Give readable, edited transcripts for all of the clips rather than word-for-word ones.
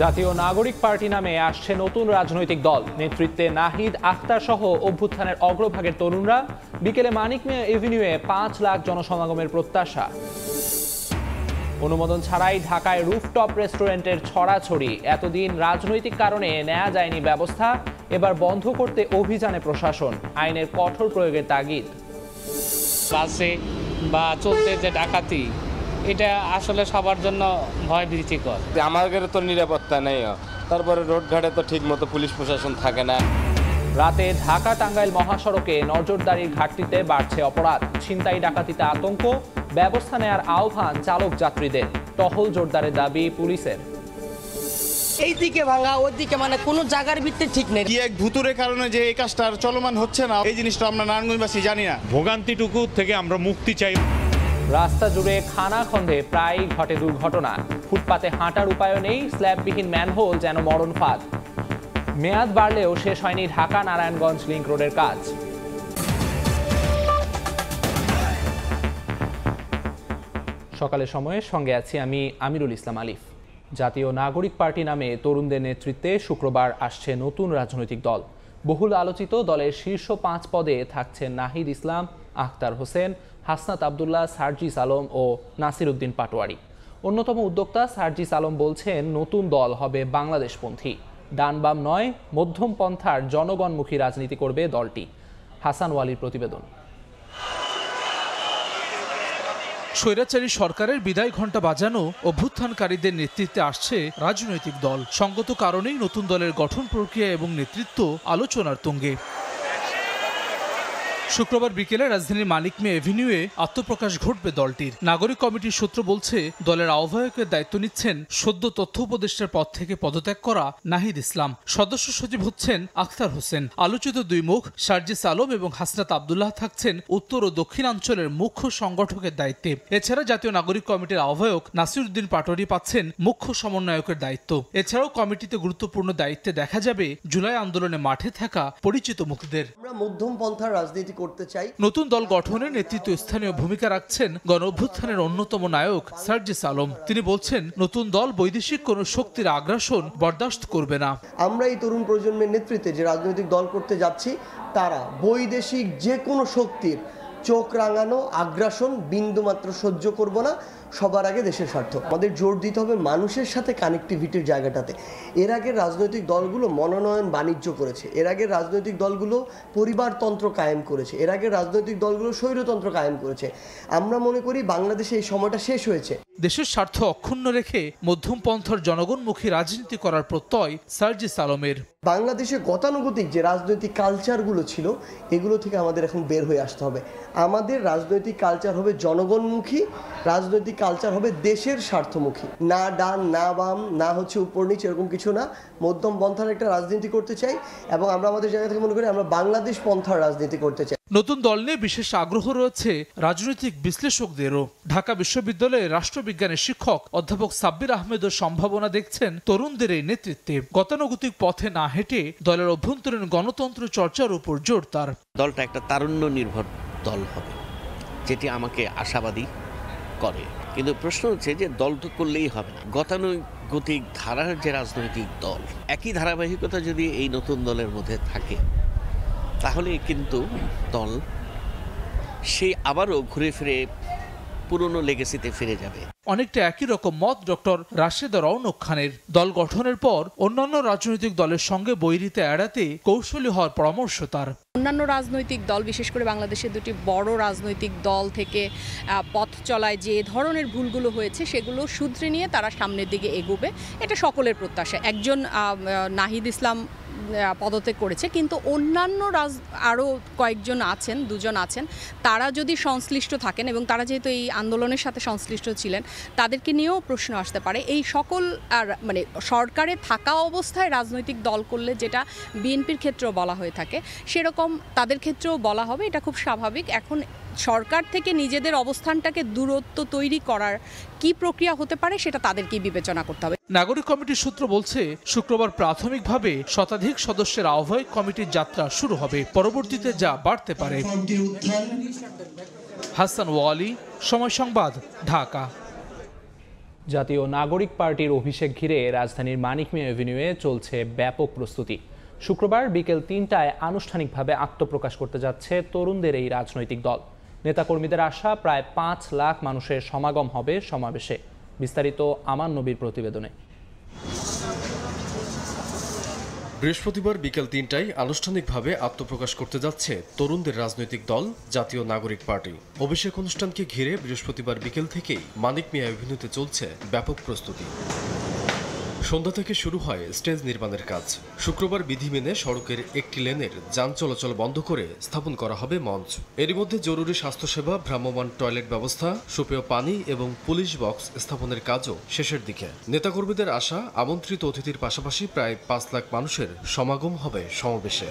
জাতীয় নাগরিক পার্টি নামে আসছে নতুন রাজনৈতিক দল। নেতৃত্বে নাহিদ আখতার সহ অভ্যুত্থানের অগ্রভাগের তরুণরা। বিকেলে মানিক মিয়া এভিনিউয়ে 5 লাখ জনসমাগমের প্রত্যাশা। অনুমোদন ছাড়াই ঢাকায় রুফটপ রেস্টুরেন্টের ছড়াছড়ি। এতদিন রাজনৈতিক কারণে নেওয়া যায়নি ব্যবস্থা, এবার বন্ধ করতে অভিযানে প্রশাসন। আইনের কঠোর প্রয়োগের তাগিদ। বাসে বা চলতে যে ডাকাতি, এটা আসলে সবার জন্য ভয় ভীতিকর। আমাদের তো নিরাপত্তা নেই, তারপরে রোডঘাটে তো ঠিক মতো পুলিশ প্রশাসন থাকে না। রাতে ঢাকা টাঙ্গাইল মহাসড়কে নজরদারির ঘাটতিতে বাড়ছে অপরাধ। ছিনতাই ডাকাতিতে আতঙ্ক, ব্যবস্থা নেয়ার আহ্বান চালক যাত্রীদের। টহল জোরদারের দাবি পুলিশের। এই দিকে ভাঙা, ওই দিকে মানে কোনো জায়গার ভিত্তি ঠিক নেই। কি এক ভুতুরে কারণে যে এই কাজটা চলমান হচ্ছে না, এই জিনিসটা আমরা নারায়ণগঞ্জবাসী জানি না। ভোগান্তিটুকু থেকে আমরা মুক্তি চাই। রাস্তা জুড়ে খানাখন্দে প্রায়ই ঘটে দুর্ঘটনা। ফুটপাতে হাঁটার উপায় নেই, স্ল্যাববিহীন ম্যানহোল যেন মরণ ফাঁদ। মেয়াদ বাড়লেও শেষ হয়নি ঢাকা নারায়ণগঞ্জ লিংক রোডের কাজ। সকালের সময়ে সঙ্গে আছি আমি আমিরুল ইসলাম আলিফ। জাতীয় নাগরিক পার্টি নামে তরুণদের নেতৃত্বে শুক্রবার আসছে নতুন রাজনৈতিক দল। বহুল আলোচিত দলের শীর্ষ 5 পদে থাকছেন নাহিদ ইসলাম, আখতার হোসেন, হাসনাত আবদুল্লাহ, সার্জিস আলম ও নাসির উদ্দিন পাটোয়ারি। অন্যতম উদ্যোক্তা সার্জিস আলম বলছেন, নতুন দল হবে বাংলাদেশপন্থী। ডান বাম নয়, মধ্যম পন্থার জনগণমুখী রাজনীতি করবে দলটি। হাসান ওয়ালির প্রতিবেদন। স্বৈরাচারী সরকারের বিদায় ঘণ্টা বাজানো অভ্যুত্থানকারীদের নেতৃত্বে আসছে রাজনৈতিক দল। সঙ্গত কারণেই নতুন দলের গঠন প্রক্রিয়া এবং নেতৃত্ব আলোচনার তুঙ্গে। শুক্রবার বিকেলে রাজধানীর মানিক মিয়া এভিনিউয়ে আত্মপ্রকাশ ঘটবে দলটির। নাগরিক কমিটির সূত্র বলছে, দলের আহ্বায়কের দায়িত্ব নিচ্ছেন সদ্য তথ্য উপদেষ্টার পদ থেকে পদত্যাগ করা নাহিদ ইসলাম। সদস্য সচিব হচ্ছেন আখতার হোসেন। আলোচিত দুই মুখ সার্জিস আলম এবং হাসনাত আবদুল্লাহ থাকছেন উত্তর ও দক্ষিণাঞ্চলের মুখ্য সংগঠকের দায়িত্বে। এছাড়া জাতীয় নাগরিক কমিটির আহ্বায়ক নাসির উদ্দিন পাটোয়ারি পাচ্ছেন মুখ্য সমন্বয়কের দায়িত্ব। এছাড়াও কমিটিতে গুরুত্বপূর্ণ দায়িত্বে দেখা যাবে জুলাই আন্দোলনে মাঠে থাকা পরিচিত মুখদের। আমরা মধ্যম পন্থার রাজনীতি করতে চাই। নতুন দল গঠনে নেতৃত্ব স্থানীয় ভূমিকা রাখছেন গণ অভ্যুত্থানের অন্যতম নায়ক সার্জিস আলম। তিনি বলছেন, নতুন দল বৈদেশিক কোনো শক্তির আগ্রাসন বরদাস্ত করবে না। আমরা এই তরুণ প্রজন্মের নেতৃত্বে যে রাজনৈতিক দল করতে যাচ্ছি, তারা বৈদেশিক যে কোনো শক্তির চোখ রাঙানো আগ্রাসন বিন্দুমাত্র সহ্য করব না। সবার আগে দেশের স্বার্থ। আমাদের জোর দিতে হবে মানুষের সাথে কানেক্টিভিটির জায়গাটাতে। এর আগের রাজনৈতিক দলগুলো মনোনয়ন বাণিজ্য করেছে, এর আগের রাজনৈতিক দলগুলো পরিবারতন্ত্র কায়েম করেছে, এর আগের রাজনৈতিক দলগুলো স্বৈরতন্ত্র কায়েম করেছে। আমরা মনে করি বাংলাদেশে এই সময়টা শেষ হয়েছে। দেশের স্বার্থ অক্ষুণ্ণ রেখে মধ্যম পন্থার জনগণমুখী রাজনীতি করার প্রত্যয় সার্জিস আলমের। বাংলাদেশে গতানুগতিক যে রাজনৈতিক কালচারগুলো ছিল, এগুলো থেকে আমাদের এখন বের হয়ে আসতে হবে। আমাদের রাজনৈতিক কালচার হবে জনগণমুখী, রাজনৈতিক কালচার হবে দেশের স্বার্থমুখী। না ডান না বাম, না হচ্ছে উপর নিচে, এরকম কিছু না। মধ্যম পন্থার একটা রাজনীতি করতে চাই এবং আমরা আমাদের জায়গা থেকে মনে করি আমরা বাংলাদেশ পন্থার রাজনীতি করতে চাই। নতুন দল নিয়ে বিশেষ আগ্রহ রয়েছে রাজনৈতিক বিশ্লেষকদেরও। ঢাকা বিশ্ববিদ্যালয়ের রাষ্ট্রবিজ্ঞানের শিক্ষক অধ্যাপক সাব্বির আহমেদের সম্ভাবনা দেখছেন তরুণদের এই নেতৃত্বে। গতানুগতিক পথে না হেঁটে দলের অভ্যন্তরীণ গণতন্ত্র চর্চার উপর জোর তার। দলটা একটা তারুণ্য নির্ভর দল হবে, যেটি আমাকে আশাবাদী করে। কিন্তু প্রশ্ন হচ্ছে যে দল তো করলেই হবে না। গতানুগতিক ধারার যে রাজনৈতিক দল, একই ধারাবাহিকতা যদি এই নতুন দলের মধ্যে থাকে, তাহলে কিন্তু দল সেই আবারও ঘুরে ফিরে পুরনো লেগেসিতে ফিরে যাবে। অনেকটা একই রকম মত ডক্টর রাশেদা রওনক খানের। দল গঠনের পর অন্যান্য রাজনৈতিক দলের সঙ্গে বৈরিতা এড়াতে কৌশলী হওয়ার পরামর্শ তার। অন্যান্য রাজনৈতিক দল, বিশেষ করে বাংলাদেশের দুটি বড় রাজনৈতিক দল থেকে পথ চলায় যে ধরনের ভুলগুলো হয়েছে, সেগুলো শুধরে নিয়ে তারা সামনের দিকে এগোবে, এটা সকলের প্রত্যাশা। একজন নাহিদ ইসলাম পদত্যাগ করেছে, কিন্তু অন্যান্য আরও কয়েকজন আছেন, 2 জন আছেন, তারা যদি সংশ্লিষ্ট থাকেন এবং তারা যেহেতু এই আন্দোলনের সাথে সংশ্লিষ্ট ছিলেন, তাদেরকে নিয়েও প্রশ্ন আসতে পারে। এই সকল মানে সরকারে থাকা অবস্থায় রাজনৈতিক দল করলে যেটা বিএনপির ক্ষেত্রেও বলা হয়ে থাকে, সেরকম তাদের ক্ষেত্রেও বলা হবে। এটা খুব স্বাভাবিক। এখন সরকার থেকে নিজেদের অবস্থানটাকে দূরত্ব তৈরি করার কি প্রক্রিয়া হতে পারে, সেটা তাদেরকেই বিবেচনা করতে হবে। নাগরিক কমিটির সূত্র বলছে, শুক্রবার প্রাথমিকভাবে শতাধিক সদস্যের আহ্বায়ক কমিটির যাত্রা শুরু হবে। পরবর্তীতে যা বাড়তে পারে। হাসান ওয়ালি, সময় সংবাদ, ঢাকা। জাতীয় নাগরিক পার্টির অভিষেক ঘিরে রাজধানীর মানিক মিয়া এভিনিউয়ে চলছে ব্যাপক প্রস্তুতি। শুক্রবার বিকেল ৩টায় আনুষ্ঠানিকভাবে আত্মপ্রকাশ করতে যাচ্ছে তরুণদের এই রাজনৈতিক দল। নেতাকর্মীদের আশা, প্রায় ৫ লাখ মানুষের সমাগম হবে সমাবেশে। বিস্তারিত আমান নবীর প্রতিবেদনে। বৃহস্পতিবার বিকেল ৩টায় আনুষ্ঠানিকভাবে আত্মপ্রকাশ করতে যাচ্ছে তরুণদের রাজনৈতিক দল জাতীয় নাগরিক পার্টি। অভিষেক অনুষ্ঠানকে ঘিরে বৃহস্পতিবার বিকেল থেকেই মানিক মিয়া এভিনিউতে চলছে ব্যাপক প্রস্তুতি। সন্ধ্যা থেকে শুরু হয় স্টেজ নির্মাণের কাজ। শুক্রবার বিধি মেনে সড়কের একটি লেনের যান চলাচল বন্ধ করে স্থাপন করা হবে মঞ্চ। এরই মধ্যে জরুরি স্বাস্থ্যসেবা, ভ্রাম্যমাণ টয়লেট ব্যবস্থা, সুপেয় পানি এবং পুলিশ বক্স স্থাপনের কাজও শেষের দিকে। নেতাকর্মীদের আশা, আমন্ত্রিত অতিথির পাশাপাশি প্রায় ৫ লাখ মানুষের সমাগম হবে সমাবেশে।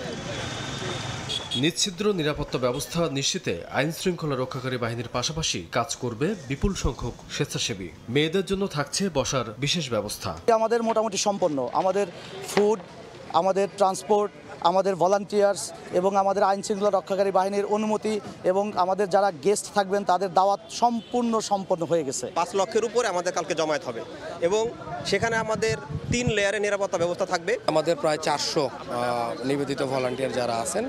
নিশ্ছিদ্র নিরাপত্তা ব্যবস্থা নিশ্চিতে আইন শৃঙ্খলা রক্ষাকারী বাহিনীর পাশাপাশি কাজ করবে বিপুল সংখ্যক স্বেচ্ছাসেবী। মেয়েদের জন্য থাকছে বসার বিশেষ ব্যবস্থা। আমাদের মোটামুটি সম্পন্ন, আমাদের ফুড, আমাদের ট্রান্সপোর্ট, আমাদের ভলান্টিয়ার্স এবং আমাদের আইন শৃঙ্খলা রক্ষাকারী বাহিনীর অনুমতি এবং আমাদের যারা গেস্ট থাকবেন তাদের দাওয়াত সম্পন্ন হয়ে গেছে। ৫ লক্ষের উপরে আমাদের কালকে জমায়েত হবে এবং সেখানে আমাদের 3 লেয়ারে নিরাপত্তা ব্যবস্থা থাকবে। আমাদের প্রায় 400 নিবেদিত ভলান্টিয়ার যারা আছেন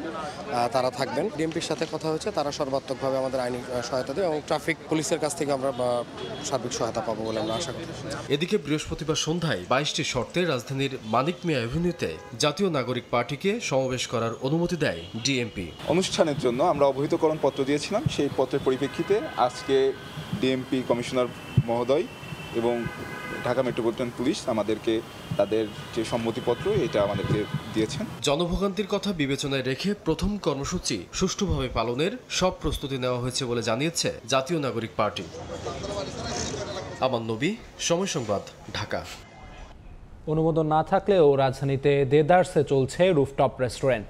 তারা থাকবেন। ডিএমপির সাথে কথা হচ্ছে, তারা সর্বাত্মকভাবে আমাদের আইনি সহায়তা দেবে এবং ট্রাফিক পুলিশের কাছ থেকে আমরা সার্বিক সহায়তা পাবো বলে আমরা আশা করি। এদিকে বৃহস্পতিবার সন্ধ্যায় 22টি শর্তে রাজধানীর মানিক মিয়া এভিনিউতে জাতীয় নাগরিক পার্টিকে সমাবেশ করার অনুমতি দেয় ডিএমপি। অনুষ্ঠানের জন্য আমরা অবহিতকরণ পত্র দিয়েছিলাম, সেই পত্রের পরিপ্রেক্ষিতে আজকে ডিএমপি কমিশনার মহোদয় এবং ঢাকা মেট্রোপলিটন পুলিশ আমাদেরকে তাদের যে সম্মতিপত্র এটা আমাদেরকে দিয়েছেন। জনভোগান্তির কথা বিবেচনায় রেখে প্রথম কর্মসূচি সুষ্ঠুভাবে পালনের সব প্রস্তুতি নেওয়া হয়েছে বলে জানিয়েছে জাতীয় নাগরিক পার্টি। আমান নবী, সময় সংবাদ, ঢাকা। অনুমোদন না থাকলেও রাজধানীতে দেদারসে চলছে রুফটপ রেস্টুরেন্ট।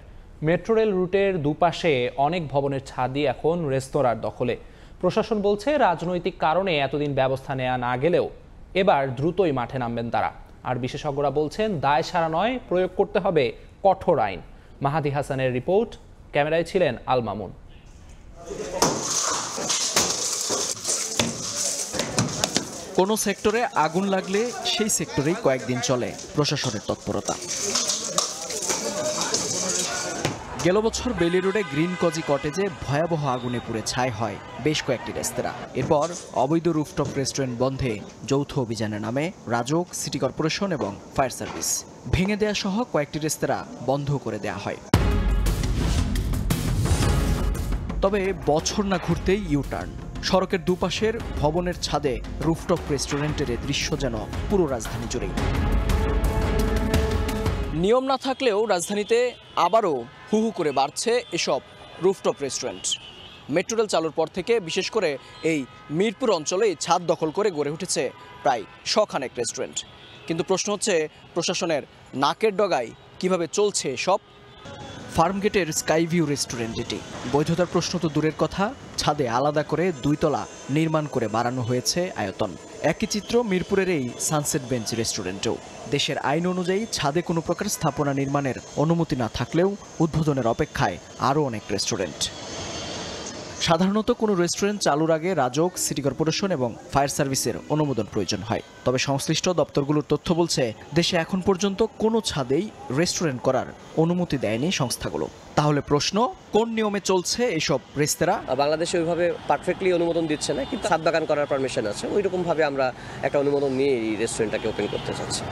মেট্রো রেল রুটের দুপাশে অনেক ভবনের ছাদই এখন রেস্তোরাঁর দখলে। প্রশাসন বলছে রাজনৈতিক কারণে এতদিন ব্যবস্থা নেওয়া না গেলেও এবার দ্রুতই মাঠে নামবেন তারা। আর বিশেষজ্ঞরা বলছেন দায় সারা নয়, প্রয়োগ করতে হবে কঠোর আইন। মাহাদি হাসানের রিপোর্ট, ক্যামেরায় ছিলেন আল মামুন। কোনো সেক্টরে আগুন লাগলে সেই সেক্টরেই কয়েকদিন চলে প্রশাসনের তৎপরতা। গেল বছর বেলি রোডে গ্রিন কজি কটেজে ভয়াবহ আগুনে পুড়ে ছাই হয় বেশ কয়েকটি রেস্তোরাঁ। এরপর অবৈধ রুফটপ রেস্টুরেন্ট বন্ধে যৌথ অভিযানের নামে রাজউক, সিটি কর্পোরেশন এবং ফায়ার সার্ভিস ভেঙে দেয়া সহ কয়েকটি রেস্তোরাঁ বন্ধ করে দেয়া হয়। তবে বছর না ঘুরতেই ইউটার্ন। সড়কের দুপাশের ভবনের ছাদে রুফটপ রেস্টুরেন্টের দৃশ্য যেন পুরো রাজধানী জুড়েই। নিয়ম না থাকলেও রাজধানীতে আবারও হু হু করে বাড়ছে এসব রুফটপ রেস্টুরেন্ট। মেট্রো রেল চালুর পর থেকে বিশেষ করে এই মিরপুর অঞ্চলে ছাদ দখল করে গড়ে উঠেছে প্রায় 100 খানেক রেস্টুরেন্ট। কিন্তু প্রশ্ন হচ্ছে, প্রশাসনের নাকের ডগায় কিভাবে চলছে সব? ফার্মগেটের স্কাইভিউ রেস্টুরেন্ট এটি। বৈধতার প্রশ্ন তো দূরের কথা, ছাদে আলাদা করে 2 তলা নির্মাণ করে বাড়ানো হয়েছে আয়তন। একই চিত্র মিরপুরের এই সানসেট বেঞ্চ রেস্টুরেন্টেও। দেশের আইন অনুযায়ী ছাদে কোনো প্রকার স্থাপনা নির্মাণের অনুমতি না থাকলেও উদ্বোধনের অপেক্ষায় আরও অনেক রেস্টুরেন্ট। সাধারণত কোনো রেস্টুরেন্ট চালুর আগে রাজউক, সিটি কর্পোরেশন এবং ফায়ার সার্ভিসের অনুমোদন প্রয়োজন হয়। তবে সংশ্লিষ্ট দপ্তরগুলোর তথ্য বলছে দেশে এখন পর্যন্ত কোনো ছাদেই রেস্টুরেন্ট করার অনুমতি দেয়নি সংস্থাগুলো। তাহলে প্রশ্ন, কোন নিয়মে চলছে এসব রেস্তোরাঁ? বাংলাদেশে ওইভাবে পারফেক্টলি অনুমোদন দিচ্ছে না, কিন্তু ছাদ বাগান করার পারমিশন আছে। ওইরকমভাবে আমরা একটা অনুমোদন নিয়ে এই রেস্টুরেন্টটাকে ওপেন করতে চাচ্ছি।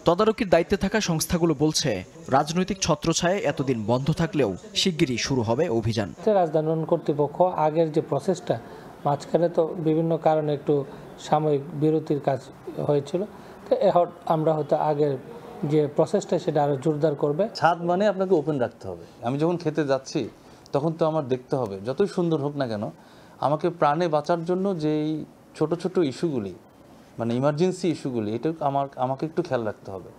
তদারকির দায়িত্বে থাকা সংস্থাগুলো বলছে রাজনৈতিক ছত্রছায়ায় এতদিন বন্ধ থাকলেও শিগগিরই শুরু হবে অভিযান। রাজধানী কর্তৃপক্ষ আগের যে প্রসেসটা, মাঝখানে তো বিভিন্ন কারণে একটু সাময়িক বিরতির কাজ হয়েছিল, তো এখন আমরা হয়তো আগের যে প্রসেসটা সেটা আরও জোরদার করবে। ছাদ মানে আপনাকে ওপেন রাখতে হবে। আমি যখন খেতে যাচ্ছি তখন তো আমার দেখতে হবে, যতই সুন্দর হোক না কেন, আমাকে প্রাণে বাঁচার জন্য যেই ছোট ছোট ইস্যুগুলি, মানে ইমার্জেন্সি ইস্যুগুলি, এটা আমাকে একটু খেয়াল রাখতে হবে।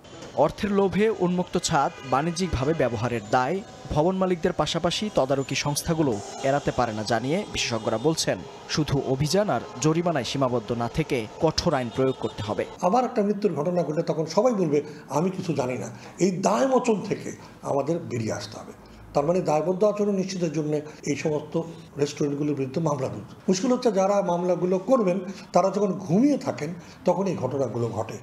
অর্থের লোভে উন্মুক্ত ছাদ বাণিজ্যিকভাবে ব্যবহারের দায় ভবন মালিকদের পাশাপাশি তদারকি সংস্থাগুলো এড়াতে পারে না জানিয়ে বিশেষজ্ঞরা বলছেন শুধু অভিযান আর জরিমানায় সীমাবদ্ধ না থেকে কঠোর আইন প্রয়োগ করতে হবে। আবার একটা মৃত্যুর ঘটনা ঘটলে তখন সবাই বলবে আমি কিছু জানি না। এই দায় মোচন থেকে আমাদের বেরিয়ে আসতে হবে। তার মানে দায়বদ্ধ আচরণ নিশ্চিতের জন্য এই সমস্ত রেস্টুরেন্টগুলির বিরুদ্ধে মামলা করবে। মুশকিল হচ্ছে যারা মামলাগুলো করবেন তারা যখন ঘুমিয়ে থাকেন তখন এই ঘটনাগুলো ঘটে।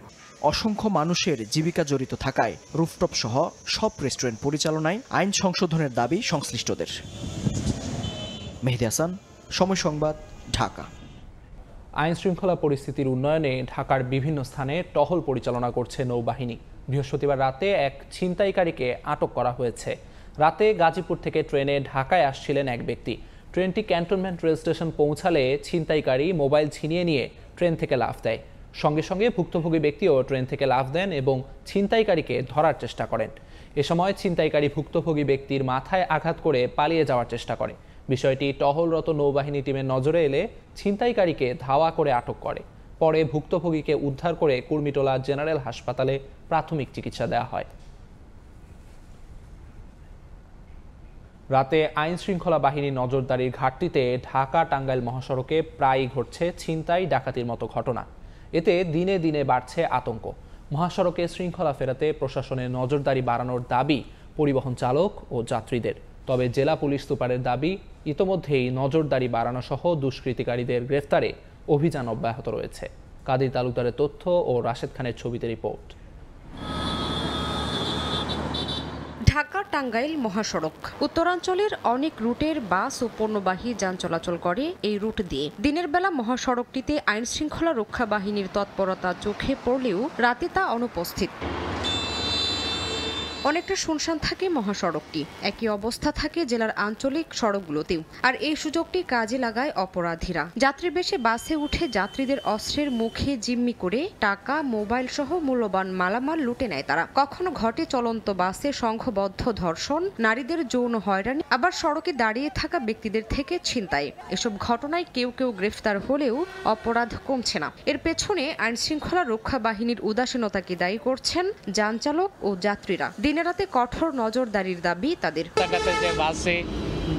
অসংখ্য মানুষের জীবিকা জড়িত থাকায় রুফটপ সহ সব রেস্টুরেন্ট পরিচালনায় আইন সংশোধনের দাবি সংশ্লিষ্টদের। মেহেদী হাসান, সময় সংবাদ, ঢাকা। আইন শৃঙ্খলা পরিস্থিতির উন্নয়নে ঢাকার বিভিন্ন স্থানে টহল পরিচালনা করছে নৌবাহিনী। বৃহস্পতিবার রাতে এক ছিনতাইকারীকে আটক করা হয়েছে। রাতে গাজীপুর থেকে ট্রেনে ঢাকায় আসছিলেন এক ব্যক্তি। ট্রেনটি ক্যান্টনমেন্ট রেল স্টেশন পৌঁছালে ছিনতাইকারী মোবাইল ছিনিয়ে নিয়ে ট্রেন থেকে লাফ দেয়। সঙ্গে সঙ্গে ভুক্তভোগী ব্যক্তিও ট্রেন থেকে লাফ দেন এবং ছিনতাইকারীকে ধরার চেষ্টা করেন। এ সময় ছিনতাইকারী ভুক্তভোগী ব্যক্তির মাথায় আঘাত করে পালিয়ে যাওয়ার চেষ্টা করে। বিষয়টি টহলরত নৌবাহিনী টিমের নজরে এলে ছিনতাইকারীকে ধাওয়া করে আটক করে। পরে ভুক্তভোগীকে উদ্ধার করে কুর্মিটোলা জেনারেল হাসপাতালে প্রাথমিক চিকিৎসা দেওয়া হয়। রাতে আইন শৃঙ্খলা বাহিনীর নজরদারির ঘাটতিতে ঢাকা টাঙ্গাইল মহাসড়কে প্রায়ই ঘটছে ছিনতাই ডাকাতির মতো ঘটনা। এতে দিনে দিনে বাড়ছে আতঙ্ক। মহাসড়কে শৃঙ্খলা ফেরাতে প্রশাসনের নজরদারি বাড়ানোর দাবি পরিবহন চালক ও যাত্রীদের। তবে জেলা পুলিশ সুপারের দাবি, ইতোমধ্যেই নজরদারি বাড়ানো সহ দুষ্কৃতিকারীদের গ্রেফতারে অভিযান অব্যাহত রয়েছে। কাদির তালুকদারের তথ্য ও রাশেদ খানের ছবিতে রিপোর্ট। ঢাকা টাঙ্গাইল মহাসড়ক উত্তরাঞ্চলের অনেক রুটের বাস ও পণ্যবাহী যান চলাচল করে এই রুট দিয়ে। দিনের বেলা মহাসড়কটিতে আইন শৃঙ্খলা রক্ষা বাহিনীর তৎপরতা চোখে পড়লেও রাতে তা অনুপস্থিত। অনেকটা শুনশান থাকে মহাসড়কটি। একই অবস্থা থাকে জেলার আঞ্চলিক সড়কগুলোতেও। আর এই সুযোগটি কাজে লাগায় অপরাধীরা। যাত্রীবেশে বাসে উঠে যাত্রীদের অস্ত্রের মুখে জিম্মি করে টাকা, মোবাইল সহ মূল্যবান মালামাল লুটে নেয় তারা। কখনো ঘটে চলন্ত বাসে সংঘবদ্ধ ধর্ষণ, নারীদের যৌন হয়রানি, আবার সড়কে দাঁড়িয়ে থাকা ব্যক্তিদের থেকে ছিনতাই। এসব ঘটনায় কেউ কেউ গ্রেফতার হলেও অপরাধ কমছে না। এর পেছনে আইন শৃঙ্খলা রক্ষা বাহিনীর উদাসীনতাকে দায়ী করছেন যান চালক ও যাত্রীরা। দিনে রাতে কঠোর নজরদারির দাবি তাদের। যে বাসে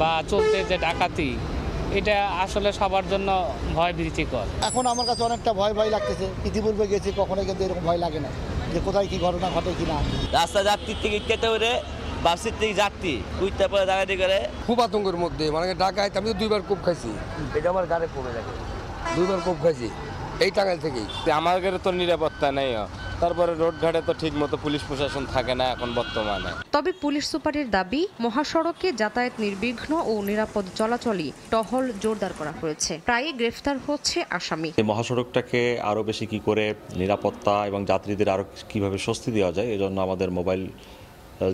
বা চলতে যে ডাকাতি, এটা আসলে সবার জন্য ভয় ভীতিকর। এখন আমার কাছে অনেকটা ভয় ভয় লাগতেছে। ইতিপূর্বে গেছি, কখনো কিন্তু এরকম ভয় লাগে না যে কোথায় কি ঘটনা ঘটে কিনা। রাস্তা যাত্রীর থেকে ইটকাতে করে বাসের থেকে যাত্রী উঠতে পরে ডাকাতি করে। খুব আতঙ্কের মধ্যে, মানে ঢাকায় আমি তো 2বার কোপ খাইছি। এটা আমার গাড়ি কমে লাগে, 2বার কোপ খাইছি এই টাঙ্গাইল থেকেই। আমার ঘরে তো নিরাপত্তা নেই, তারপরে রোড ঘাটে তো ঠিক মতো পুলিশ প্রশাসন থাকে না এখন বর্তমানে। তবে পুলিশ সুপারের দাবি, মহাসড়কে যাতায়াত নির্বিঘ্ন ও নিরাপদ চলাচলই টহল জোরদার করা হয়েছে। প্রায়ই গ্রেফতার হচ্ছে আসামি। মহাসড়কটাকে আরো বেশি কি করে নিরাপত্তা এবং যাত্রীদের আরো কিভাবে স্বস্তি দেওয়া যায়, এজন্য আমাদের মোবাইল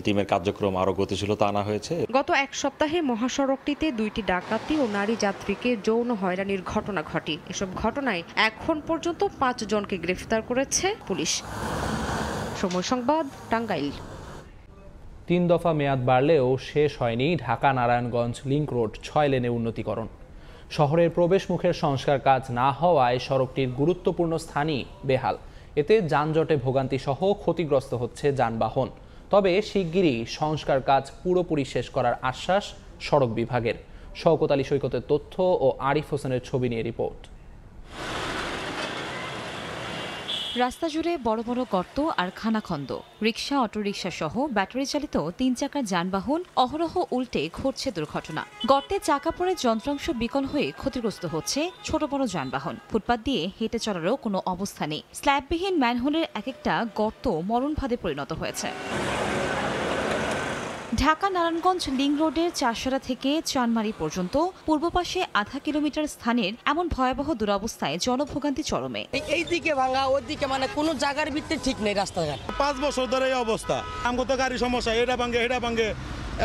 টিমের কার্যক্রম আরো গতিশীলতা আনা হয়েছে। গত এক সপ্তাহে মহাসড়কটিতে 2টি ডাকাতি ও নারী যাত্রীকে যৌন হয়রানির ঘটনা ঘটে। এসব ঘটনায় এখন পর্যন্ত 5 জনকে গ্রেফতার করেছে পুলিশ। সময় সংবাদ, টাঙ্গাইল। 3 দফা মেয়াদ বাড়লেও শেষ হয়নি ঢাকা নারায়ণগঞ্জ লিংক রোড 6 লেনে উন্নতিকরণ। শহরের প্রবেশ মুখের সংস্কার কাজ না হওয়ায় সড়কটির গুরুত্বপূর্ণ স্থানই বেহাল। এতে যানজটে ভোগান্তি সহ ক্ষতিগ্রস্ত হচ্ছে যানবাহন। তবে শিগগিরই সংস্কার কাজ পুরোপুরি শেষ করার আশ্বাস সড়ক বিভাগের। শওকত আলী সৈকতের তথ্য ও আরিফ হোসেনের ছবি নিয়ে রিপোর্ট। রাস্তা জুড়ে বড় বড় গর্ত আর খানাখন্দ। রিকশা, অটোরিকশা সহ ব্যাটারি চালিত 3 চাকার যানবাহন অহরহ উল্টে ঘটছে দুর্ঘটনা। গর্তে চাকা পড়ে যন্ত্রাংশ বিকল হয়ে ক্ষতিগ্রস্ত হচ্ছে ছোট বড় যানবাহন। ফুটপাত দিয়ে হেঁটে চলারও কোনো অবস্থা নেই। স্ল্যাববিহীন ম্যানহোলের এক একটা গর্ত মরণফাঁদে পরিণত হয়েছে। ঢাকা নারায়ণগঞ্জ লিংক রোডের চারশারা থেকে চানমারি পর্যন্ত পূর্ব পাশে আধা কিলোমিটার স্থানের এমন ভয়াবহ দুরবস্থায় জনভোগান্তি চরমে। এই দিকে ভাঙা, ওই দিকে মানে কোনো জায়গার ভিত্তি ঠিক নেই রাস্তাঘাট। 5 বছর ধরে এই অবস্থা। আমগো তো গাড়ি সমস্যা, এটা ভাঙে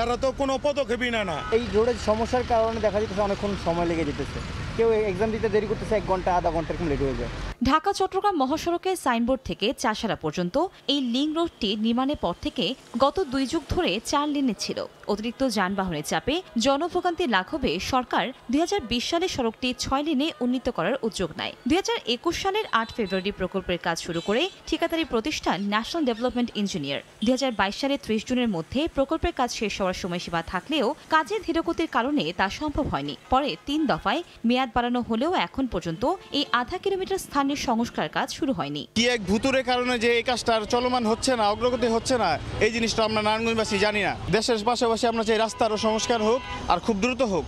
এরা তো কোনো পদক্ষেপই না। এই রোডের সমস্যার কারণে দেখা যেতেছে অনেকক্ষণ সময় লেগে যেতেছে। কেউ এক্সাম দিতে দেরি করতেছে, 1 ঘন্টা আধা ঘন্টা এরকম লেট হয়ে যায়। ঢাকা চট্টগ্রাম মহাসড়কের সাইনবোর্ড থেকে চারশারা পর্যন্ত এই লিংক রোডটি নির্মাণের পর থেকে গত 2 যুগ ধরে 4 লেনে ছিল। অতিরিক্ত যানবাহনের চাপে জনভোগান্তি লাঘবে সরকার 2020 সালে সড়কটি 6 লেনে উন্নীত করার উদ্যোগ নেয়। 2021 সালের 8 ফেব্রুয়ারি প্রকল্পের কাজ শুরু করে ঠিকাদারি প্রতিষ্ঠান ন্যাশনাল ডেভেলপমেন্ট ইঞ্জিনিয়ার। 2022 সালের 30 জুনের মধ্যে প্রকল্পের কাজ শেষ হওয়ার সময়সীমা থাকলেও কাজের ধীরগতির কারণে তা সম্ভব হয়নি। পরে 3 দফায় মেয়াদ বাড়ানো হলেও এখন পর্যন্ত এই আধা কিলোমিটার স্থানে নির্মাণের সংস্কার কাজ শুরু হয়নি। কি এক ভুতুরের কারণে যে এই কাজটা চলমান হচ্ছে না, অগ্রগতি হচ্ছে না, এই জিনিসটা আমরা নারায়ণগঞ্জবাসী জানি না। দেশের পাশাপাশি আমরা চাই রাস্তারও সংস্কার হোক আর খুব দ্রুত হোক।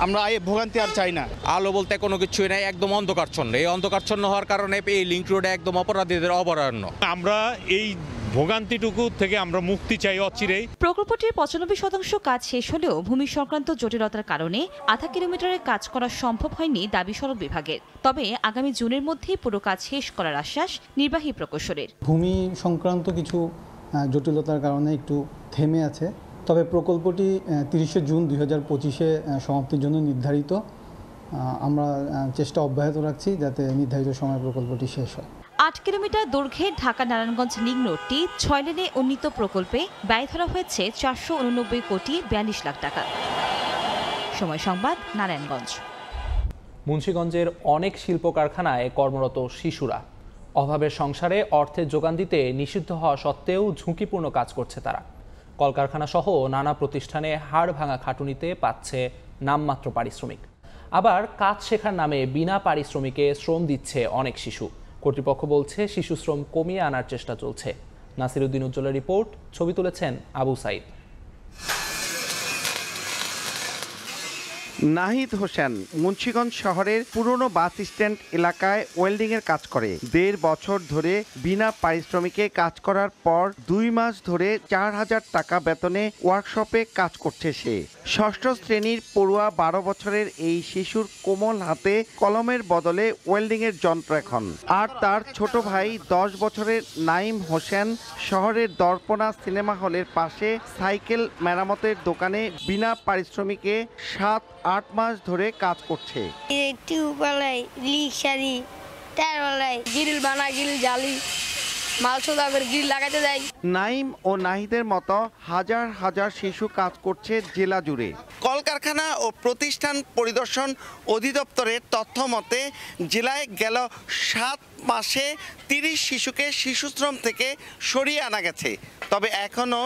আমরা এই ভোগান্তি আর চাই না। আলো বলতে কোনো কিছুই নাই, একদম অন্ধকারচ্ছন্ন। এই অন্ধকারচ্ছন্ন হওয়ার কারণে এই লিংক রোডে একদম অপরাধীদের অভয়ারণ্য। আমরা এই ভোগান্তিটুকু থেকে আমরা মুক্তি চাই অচিরেই। প্রকল্পটির 95% কাজ শেষ হলেও ভূমি সংক্রান্ত জটিলতার কারণে আধা কিলোমিটারের কাজ করা সম্ভব হয়নি দাবি সড়ক বিভাগের। তবে আগামী জুনের মধ্যেই পুরো কাজ শেষ করার আশ্বাস নির্বাহী প্রকৌশলীর। ভূমি সংক্রান্ত কিছু জটিলতার কারণে একটু থেমে আছে, তবে প্রকল্পটি 30শে জুন 2025-এ সমাপ্তির জন্য নির্ধারিত। আমরা চেষ্টা অব্যাহত রাখছি যাতে নির্ধারিত সময়ে প্রকল্পটি শেষ হয়। 8 কিলোমিটার দৈর্ঘ্যের ঢাকা নারায়ণগঞ্জ লিংক রোডটি 6 লেনে উন্নীত প্রকল্পে ব্যয় ধরা হয়েছে 489 কোটি 42 লাখ টাকা। সময় সংবাদ, নারায়ণগঞ্জ। মুন্সিগঞ্জের অনেক শিল্প কারখানায় কর্মরত শিশুরা অভাবের সংসারে অর্থের যোগান দিতে নিষিদ্ধ হওয়া সত্ত্বেও ঝুঁকিপূর্ণ কাজ করছে তারা। কলকারখানা সহ নানা প্রতিষ্ঠানে হাড় ভাঙা খাটুনিতে পাচ্ছে নামমাত্র পারিশ্রমিক। আবার কাজ শেখার নামে বিনা পারিশ্রমিকে শ্রম দিচ্ছে অনেক শিশু। কর্তৃপক্ষ বলছে শিশু শ্রম কমিয়ে আনার চেষ্টা চলছে। নাসিরউদ্দিন উজ্জ্বলের রিপোর্ট, ছবি তুলেছেন আবু সাইদ। নাহিদ হোসেন মুন্সিগঞ্জ শহরের পুরনো বাস স্ট্যান্ড এলাকায় ওয়েল্ডিংয়ের কাজ করে। 1.5 বছর ধরে বিনা পারিশ্রমিকে কাজ করার পর 2 মাস ধরে 4000 টাকা বেতনে ওয়ার্কশপে কাজ করছে সে। 6ষ্ঠ শ্রেণীর পড়ুয়া 12 বছরের এই শিশুর কোমল হাতে কলমের বদলে ওয়েল্ডিংয়ের যন্ত্র এখন। আর তার ছোট ভাই 10 বছরের নাইম হোসেন শহরের দর্পণা সিনেমা হলের পাশে সাইকেল মেরামতের দোকানে বিনা পারিশ্রমিকে 7-8 মাস ধরে কাজ করছে। নাইম ও নাহিদের মতো হাজার হাজার শিশু কাজ করছে জেলা জুড়ে। কলকারখানা ও প্রতিষ্ঠান পরিদর্শন অধিদপ্তরের তথ্য মতে জেলায় গেল 7 মাসে 30 শিশুকে শিশুশ্রম থেকে সরিয়ে আনা গেছে। তবে এখনও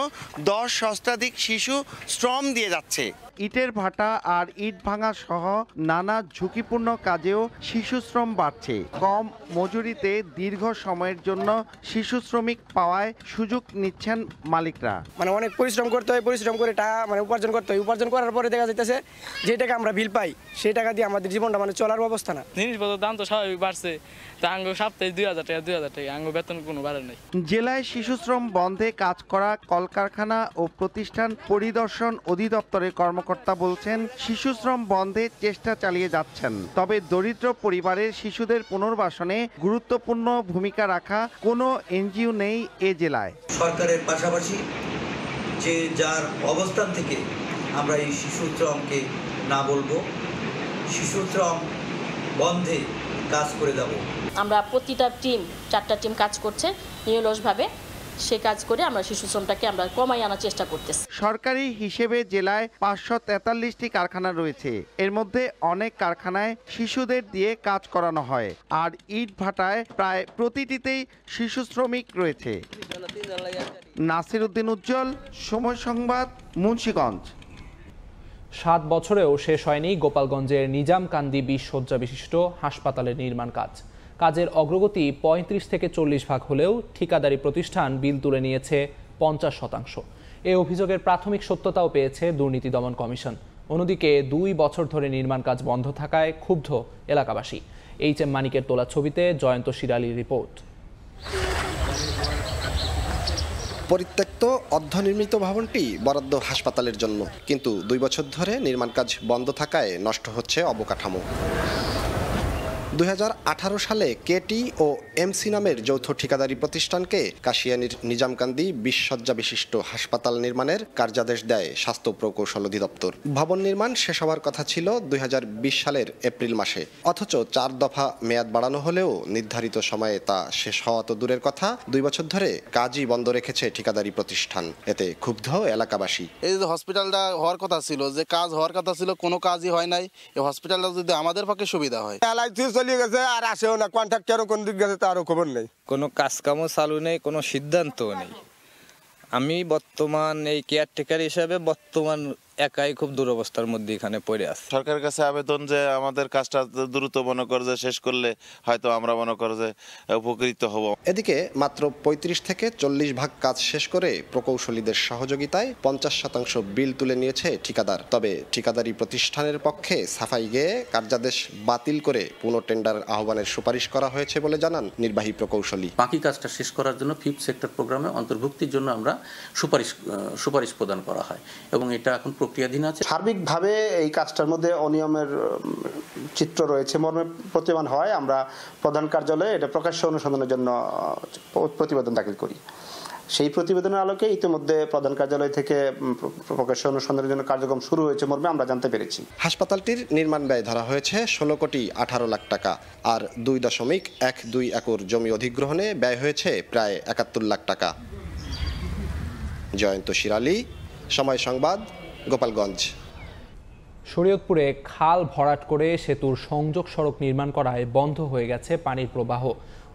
10 সহস্রাধিক শিশু শ্রম দিয়ে যাচ্ছে। ইটের ভাটা আর ইট ভাঙা সহ নানা ঝুঁকিপূর্ণ কাজেও শিশু শ্রম বাড়ছে। কম মজুরিতে দীর্ঘ সময়ের জন্য শিশু শ্রমিক পাওয়ায় সুযোগ নিচ্ছেন মালিকরা। মানে অনেক পরিশ্রম করতে হয়, পরিশ্রম করে টাকা উপার্জন করতে হয়। উপার্জন করার পরে দেখা যাইতেছে যে টাকা আমরা বিল পাই সেই টাকা দিয়ে আমাদের জীবনটা চলার অবস্থা না। জিনিসপত্রের দাম তো স্বাভাবিক বাড়ছে, তা আঙ্গ সপ্তাহে 2000 টাকা আঙ্গ বেতন কোনো বাড়ে নাই। জেলায় শিশু শ্রম বন্ধে কাজ করা কলকারখানা ও প্রতিষ্ঠান পরিদর্শন অধিদপ্তরের কর্মকর্তা বলছেন শিশু শ্রম বন্ধে চেষ্টা চালিয়ে যাচ্ছেন। তবে দরিদ্র পরিবারের শিশুদের পুনর্বাসনে গুরুত্বপূর্ণ ভূমিকা রাখা কোনো এনজিও নেই এ জেলায়। সরকারের পাশাপাশি যে যার অবস্থান থেকে আমরা এই শিশু শ্রমকে না বলবো, শিশু শ্রম বন্ধে কাজ করে যাব। আমরা প্রতিটা টিম 4টা টিম কাজ করছে নিরলসভাবে। সে কাজ করে আমরা শিশু শ্রমটাকে আমরা কমাই আনার চেষ্টা করতেছি। সরকারি হিসেবে জেলায় 543টি কারখানা রয়েছে। এর মধ্যে অনেক কারখানায় শিশুদের দিয়ে কাজ করানো হয়, আর ইট ভাটায় প্রায় প্রতিটিতেই শিশু শ্রমিক রয়েছে। নাসিরউদ্দিন উজ্জ্বল, সময় সংবাদ, মুন্সিগঞ্জ। 7 বছরেও শেষ হয়নি গোপালগঞ্জের নিজামকান্দি 20 শয্যা বিশিষ্ট হাসপাতালের নির্মাণ কাজ। কাজের অগ্রগতি 35 থেকে 40 ভাগ হলেও ঠিকাদারি প্রতিষ্ঠান বিল তুলে নিয়েছে 50%। এই অভিযোগের প্রাথমিক সত্যতাও পেয়েছে দুর্নীতি দমন কমিশন। অন্যদিকে 2 বছর ধরে নির্মাণ কাজ বন্ধ থাকায় ক্ষুব্ধ এলাকাবাসী। এইচ.এম. মানিকের তোলা ছবিতে জয়ন্ত শিরালির রিপোর্ট। পরিত্যক্ত অর্ধনির্মিত ভবনটি বরাদ্দ হাসপাতালের জন্য, কিন্তু 2 বছর ধরে নির্মাণ কাজ বন্ধ থাকায় নষ্ট হচ্ছে অবকাঠামো। 2018 সালে কেটি ও এমসি নামের যৌথ ঠিকাদারি প্রতিষ্ঠানকে কাশিয়ানীর নিজামকান্দি 20 শয্যা বিশিষ্ট হাসপাতাল নির্মাণের কার্যাদেশ দেয় স্বাস্থ্য প্রকৌশল অধিদপ্তর। ভবন নির্মাণ শেষ হওয়ার কথা ছিল 2020 সালের এপ্রিল মাসে, অথচ 4 দফা মেয়াদ বাড়ানো হলেও নির্ধারিত সময়ে তা শেষ হওয়া তো দূরের কথা, 2 বছর ধরে কাজই বন্ধ রেখেছে ঠিকাদারি প্রতিষ্ঠান। এতে ক্ষুব্ধ এলাকাবাসী। এই যে হসপিটালটা হওয়ার কথা ছিল, যে কাজ হওয়ার কথা ছিল, কোনো কাজই হয় নাই। এই হসপিটালটা যদি আমাদের পক্ষে সুবিধা হয়। চলে গেছে আর আসেও না, কন্ট্রাক্টরও কোন দিক গেছে তারও খবর নেই। কোনো কাজকামও চালু নেই, কোনো সিদ্ধান্তও নেই। আমি বর্তমান এই কেয়ারটেকার হিসাবে বর্তমান একাই খুব দুরবস্থার মধ্যে এখানে পড়ে আছে। সরকারের কাছে আবেদন যে আমাদের কাজটা দ্রুত মনে করে যে শেষ করলে হয়তো আমরা মনে করে যে উপকৃত হব। এদিকে মাত্র ৩৫ থেকে ৪০ ভাগ কাজ শেষ করে প্রকৌশলীদের সহযোগিতায় ৫০% বিল তুলে নিয়েছে ঠিকাদার। তবে ঠিকাদারি প্রতিষ্ঠানের পক্ষে সাফাই গেয়ে কার্যাদেশ বাতিল করে পুনঃ টেন্ডার আহ্বানের সুপারিশ করা হয়েছে বলে জানান নির্বাহী প্রকৌশলী। বাকি কাজটা শেষ করার জন্য 5th সেক্টর প্রোগ্রামে অন্তর্ভুক্তির জন্য আমরা সুপারিশ প্রদান করা হয় এবং এটা এখন প্রক্রিয়াধীন আছে। সার্বিকভাবে এই কাজটার মধ্যে অনিয়মের চিত্র রয়েছে মর্মে প্রতিমান হয় আমরা প্রধান কার্যালয়ে এটা প্রকাশ্য অনুসন্ধানের জন্য প্রতিবেদন দাখিল করি। সেই প্রতিবেদনের আলোকে ইতিমধ্যে প্রধান কার্যালয় থেকে প্রকাশ্য অনুসন্ধানের জন্য কার্যক্রম শুরু হয়েছে মর্মে আমরা জানতে পেরেছি। হাসপাতালটির নির্মাণ ব্যয় ধরা হয়েছে 16 কোটি 18 লাখ টাকা আর 2.12 একর জমি অধিগ্রহণে ব্যয় হয়েছে প্রায় 71 লাখ টাকা। জয়ন্ত শিরালি, সময় সংবাদ, গোপালগঞ্জ। শরীয়তপুরে খাল ভরাট করে সেতুর সংযোগ সড়ক নির্মাণ করায় বন্ধ হয়ে গেছে পানির প্রবাহ।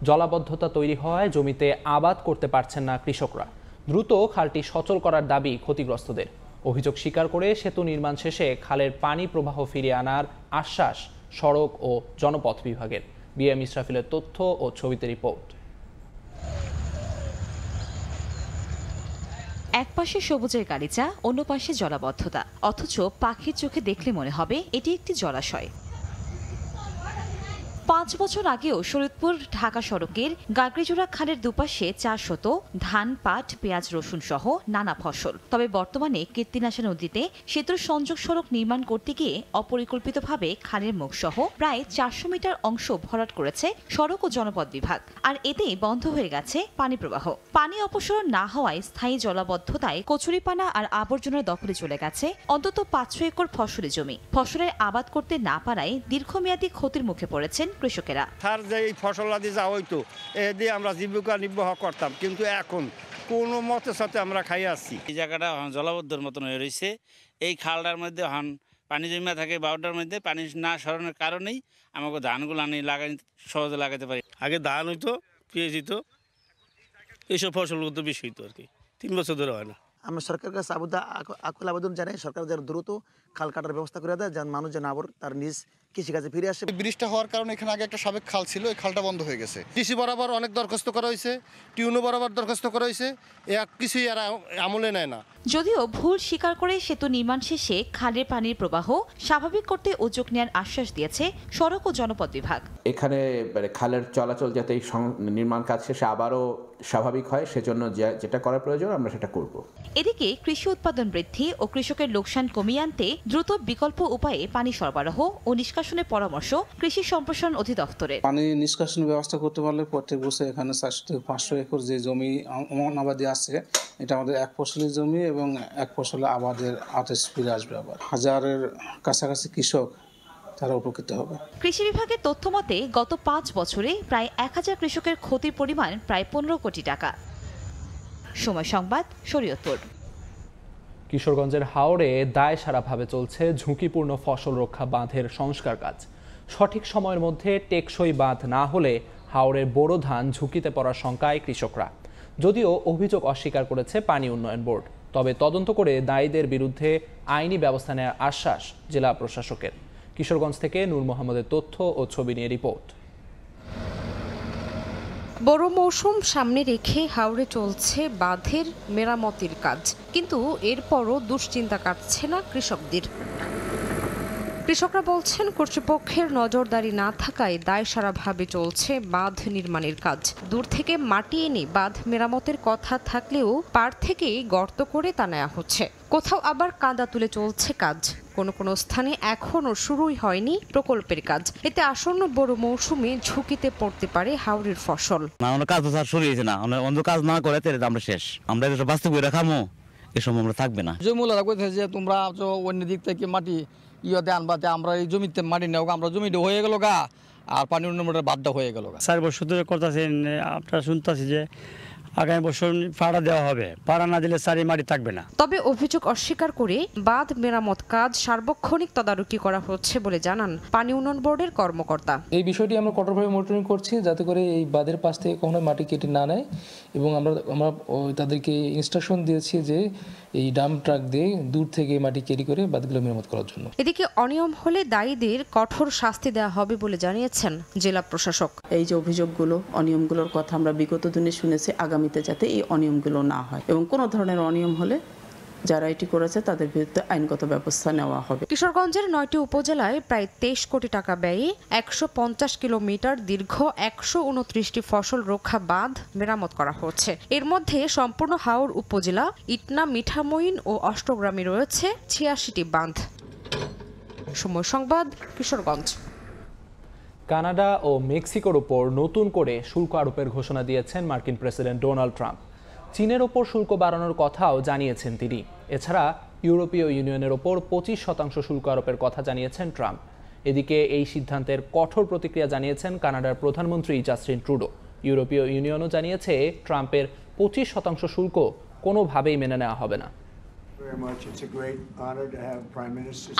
জলাবদ্ধতা তৈরি হওয়ায় জমিতে আবাদ করতে পারছেন না কৃষকরা। দ্রুত খালটি সচল করার দাবি ক্ষতিগ্রস্তদের। অভিযোগ স্বীকার করে সেতু নির্মাণ শেষে খালের পানি প্রবাহ ফিরিয়ে আনার আশ্বাস সড়ক ও জনপথ বিভাগের। বিএম ইসরাফিলের তথ্য ও ছবিতে রিপোর্ট। এক পাশে সবুজের গালিচা, অন্য পাশে জলাবদ্ধতা, অথচ পাখির চোখে দেখলে মনে হবে এটি একটি জলাশয়। 5 বছর আগেও শরীয়তপুর ঢাকা সড়কের গাগড়িজোড়া খালের দুপাশে 400 ধান, পাট, পেঁয়াজ, রসুন সহ নানা ফসল। তবে বর্তমানে কীর্তিনাশা নদীতে সেতুর সংযোগ সড়ক নির্মাণ করতে গিয়ে অপরিকল্পিতভাবে খালের মুখ সহ প্রায় 400 মিটার অংশ ভরাট করেছে সড়ক ও জনপথ বিভাগ। আর এতেই বন্ধ হয়ে গেছে পানি প্রবাহ। পানি অপসরণ না হওয়ায় স্থায়ী জলাবদ্ধতায় কচুরিপানা আর আবর্জনার দখলে চলে গেছে অন্তত 500 একর ফসলি জমি। ফসলের আবাদ করতে না পারায় দীর্ঘমেয়াদী ক্ষতির মুখে পড়েছেন কৃষকেরা। তার যে এই ফসল আদি যা হইতো এ দিয়ে আমরা জীবিকা নির্বাহ করতাম, কিন্তু এখন কোনো মতে সাথে আমরা খাই আসছি। এই জায়গাটা জলাবদ্ধর মতন হয়ে রয়েছে। এই খালটার মধ্যে পানি জমা থাকে, বাউটার মধ্যে পানি না সরানোর কারণেই আমাকে ধানগুলো আনি সহজে লাগাতে পারি। আগে ধান হইতো, পেঁয়াজ হইতো, এইসব ফসলগুলো তো বেশি হইতো আর কি। 3 বছর ধরে হয় না। আমরা সরকারের কাছে আকুল আবেদন জানাই, সরকার যেন দ্রুত খাল কাটার ব্যবস্থা করে দেয়, যেন মানুষ যেন আবার তার নিজ কৃষিকাজে ফিরে আসে। ব্রিজটা হওয়ার কারণে এখানে আগে একটা সাবেক খাল ছিল, এই খালটা বন্ধ হয়ে গেছে। কৃষি বরাবর অনেক দরখাস্ত করা হয়েছে, টিউনো বরাবর দরখাস্ত করা হয়েছে, কিছুই এরা আমলে নেয় না। যদিও ভুল স্বীকার করে সেতু নির্মাণ শেষে খালের পানির প্রবাহ স্বাভাবিক করতে উদ্যোগ নেওয়ার আশ্বাস দিয়েছে সড়ক ও জনপথ বিভাগ। এখানে খালের চলাচল যাতে এই নির্মাণ কাজ শেষে আবারও স্বাভাবিক হয়, সেজন্য যেটা করার প্রয়োজন আমরা সেটা করব। এদিকে কৃষি উৎপাদন বৃদ্ধি ও কৃষকের লোকসান কমিয়ে আনতে দ্রুত বিকল্প উপায়ে পানি সরবরাহ ও নিষ্কাশনের পরামর্শ কৃষি সম্প্রসারণ অধিদপ্তরের। পানি নিষ্কাশনের ব্যবস্থা করতে পারলে প্রত্যেক বছর এখানে 400 থেকে 500 একর যে জমি অনাবাদি আছে, এটা আমাদের এক ফসলি জমি এবং এক ফসলে আবাদের আর্টিস ফিরে আসবে। আবার হাজারের কাছাকাছি কৃষক তারা উপকৃত হবে। কৃষি বিভাগের তথ্য মতে গত 5 বছরে প্রায় 1000 কৃষকের ক্ষতির পরিমাণ প্রায় 15 কোটি টাকা। সময় সংবাদ, শরীয়তপুর। কিশোরগঞ্জের হাওরে দায়সারাভাবে চলছে ঝুঁকিপূর্ণ ফসল রক্ষা বাঁধের সংস্কার কাজ। সঠিক সময়ের মধ্যে টেকসই বাঁধ না হলে হাওরের বোরো ধান ঝুঁকিতে পড়ার শঙ্কায় কৃষকরা। যদিও অভিযোগ অস্বীকার করেছে পানি উন্নয়ন বোর্ড, তবে তদন্ত করে দায়ীদের বিরুদ্ধে আইনি ব্যবস্থা নেওয়ার আশ্বাস জেলা প্রশাসকের। কিশোরগঞ্জ থেকে নূর মোহাম্মদের তথ্য ও ছবি নিয়ে রিপোর্ট। বড় মৌসুম সামনে রেখে হাওরে চলছে বাঁধের মেরামতির কাজ, কিন্তু এরপরও দুশ্চিন্তা কাটছে না কৃষকদের। কৃষকরা বলছেন কর্তৃপক্ষের নজরদারি না থাকায় দায়সারাভাবে চলছে বাঁধ নির্মাণের কাজ। দূর থেকে মাটি এনে বাঁধ মেরামতের কথা থাকলেও পাড় থেকেই গর্ত করে তা নেওয়া হচ্ছে। কোথাও আবার কাদা তুলে চলছে কাজ। কোনো স্থানে এখনও শুরুই হয়নি প্রকল্পের কাজ। এতে আসন্ন বড় মৌসুমে ঝুঁকিতে পড়তে পারে হাওরের ফসল। কাজ তো শুরু হয়েছে না, অন্য কাজ না করে আমরা শেষ। আমরা বাস্তব করে খামো, এসব আমরা থাকবে না। জমিওয়ালারা কইতেছে যে তোমরা অন্য দিক থেকে মাটি ইয়েতে আনবাতে, আমরা এই জমিতে মাটি নেও, আমরা জমিটা হয়ে গেল গা আর পানি উন্নয়নের বাধ্য হয়ে গেল। 4 বছর ধরে করতেছেন, আপনারা শুনতেছি যে আগামী বছর ভাড়া দেওয়া হবে, ভাড়া না দিলে সারি মাটি থাকবে না। তবে অভিযোগ অস্বীকার করে বাঁধ মেরামত কাজ সার্বক্ষণিক তদারকি করা হচ্ছে বলে জানান পানি উন্নয়ন বোর্ডের কর্মকর্তা। এই বিষয়টি আমরা কঠোরভাবে মনিটরিং করছি যাতে করে এই বাঁধের পাশ থেকে কখনো মাটি কেটে না নেয়, এবং আমরা তাদেরকে ইনস্ট্রাকশন দিয়েছি যে এই ডাম্প ট্রাক দিয়ে দূর থেকে মাটি ক্যারি করে বাঁধগুলো মেরামত করার জন্য। এদিকে অনিয়ম হলে দায়ীদের কঠোর শাস্তি দেওয়া হবে বলে জানিয়েছেন জেলা প্রশাসক। এই যে অভিযোগগুলো, অনিয়মগুলোর কথা আমরা বিগত দিনে শুনেছি, আগামীতে যাতে এই অনিয়মগুলো না হয় এবং কোনো ধরনের অনিয়ম হলে যারা এটি করেছে তাদের বিরুদ্ধে আইনগত ব্যবস্থা নেওয়া হবে। কিশোরগঞ্জের 9টি উপজেলায় প্রায় 23 কোটি টাকা ব্যয়ে 150 কিলোমিটার দীর্ঘ 129টি ফসল রক্ষা বাঁধ মেরামত করা হচ্ছে। এর মধ্যে সম্পূর্ণ হাওর উপজেলা, ইটনা, মিঠামইন ও অষ্টগ্রামে রয়েছে 86টি বাঁধ। সময় সংবাদ, কিশোরগঞ্জ। কানাডা ও মেক্সিকোর ওপর নতুন করে শুল্ক আরোপের ঘোষণা দিয়েছেন মার্কিন প্রেসিডেন্ট ডোনাল্ড ট্রাম্প। চীনের ওপর শুল্ক বাড়ানোর কথাও জানিয়েছেন তিনি। এছাড়া ইউরোপীয় ইউনিয়নের ওপর 25% শুল্ক আরোপের কথা জানিয়েছেন ট্রাম্প। এদিকে এই সিদ্ধান্তের কঠোর প্রতিক্রিয়া জানিয়েছেন কানাডার প্রধানমন্ত্রী জাস্টিন ট্রুডো। ইউরোপীয় ইউনিয়নও জানিয়েছে ট্রাম্পের 25% শুল্ক কোনোভাবেই মেনে নেওয়া হবে না।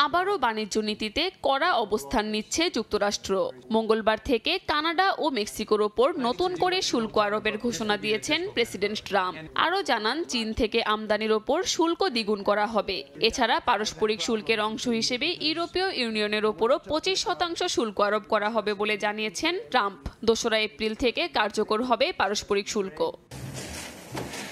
আবারও বাণিজ্য নীতিতে কড়া অবস্থান নিচ্ছে যুক্তরাষ্ট্র। মঙ্গলবার থেকে কানাডা ও মেক্সিকোর ওপর নতুন করে শুল্ক আরোপের ঘোষণা দিয়েছেন প্রেসিডেন্ট ট্রাম্প। আরও জানান, চীন থেকে আমদানির ওপর শুল্ক দ্বিগুণ করা হবে। এছাড়া পারস্পরিক শুল্কের অংশ হিসেবে ইউরোপীয় ইউনিয়নের ওপরও 25% শুল্ক আরোপ করা হবে বলে জানিয়েছেন ট্রাম্প। 2 এপ্রিল থেকে কার্যকর হবে পারস্পরিক শুল্ক।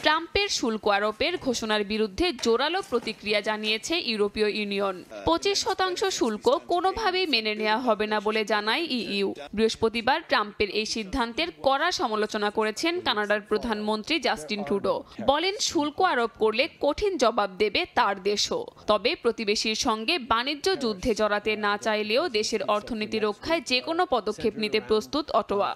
ট্রাম্পের শুল্ক আরোপের ঘোষণার বিরুদ্ধে জোরালো প্রতিক্রিয়া জানিয়েছে ইউরোপীয় ইউনিয়ন। 25% শুল্ক কোনোভাবেই মেনে নেওয়া হবে না বলে জানায় ইইউ। বৃহস্পতিবার ট্রাম্পের এই সিদ্ধান্তের কড়া সমালোচনা করেছেন কানাডার প্রধানমন্ত্রী জাস্টিন ট্রুডো। বলেন, শুল্ক আরোপ করলে কঠিন জবাব দেবে তার দেশও। তবে প্রতিবেশীর সঙ্গে বাণিজ্য যুদ্ধে জড়াতে না চাইলেও দেশের অর্থনীতি রক্ষায় যে কোনো পদক্ষেপ নিতে প্রস্তুত অটোয়া।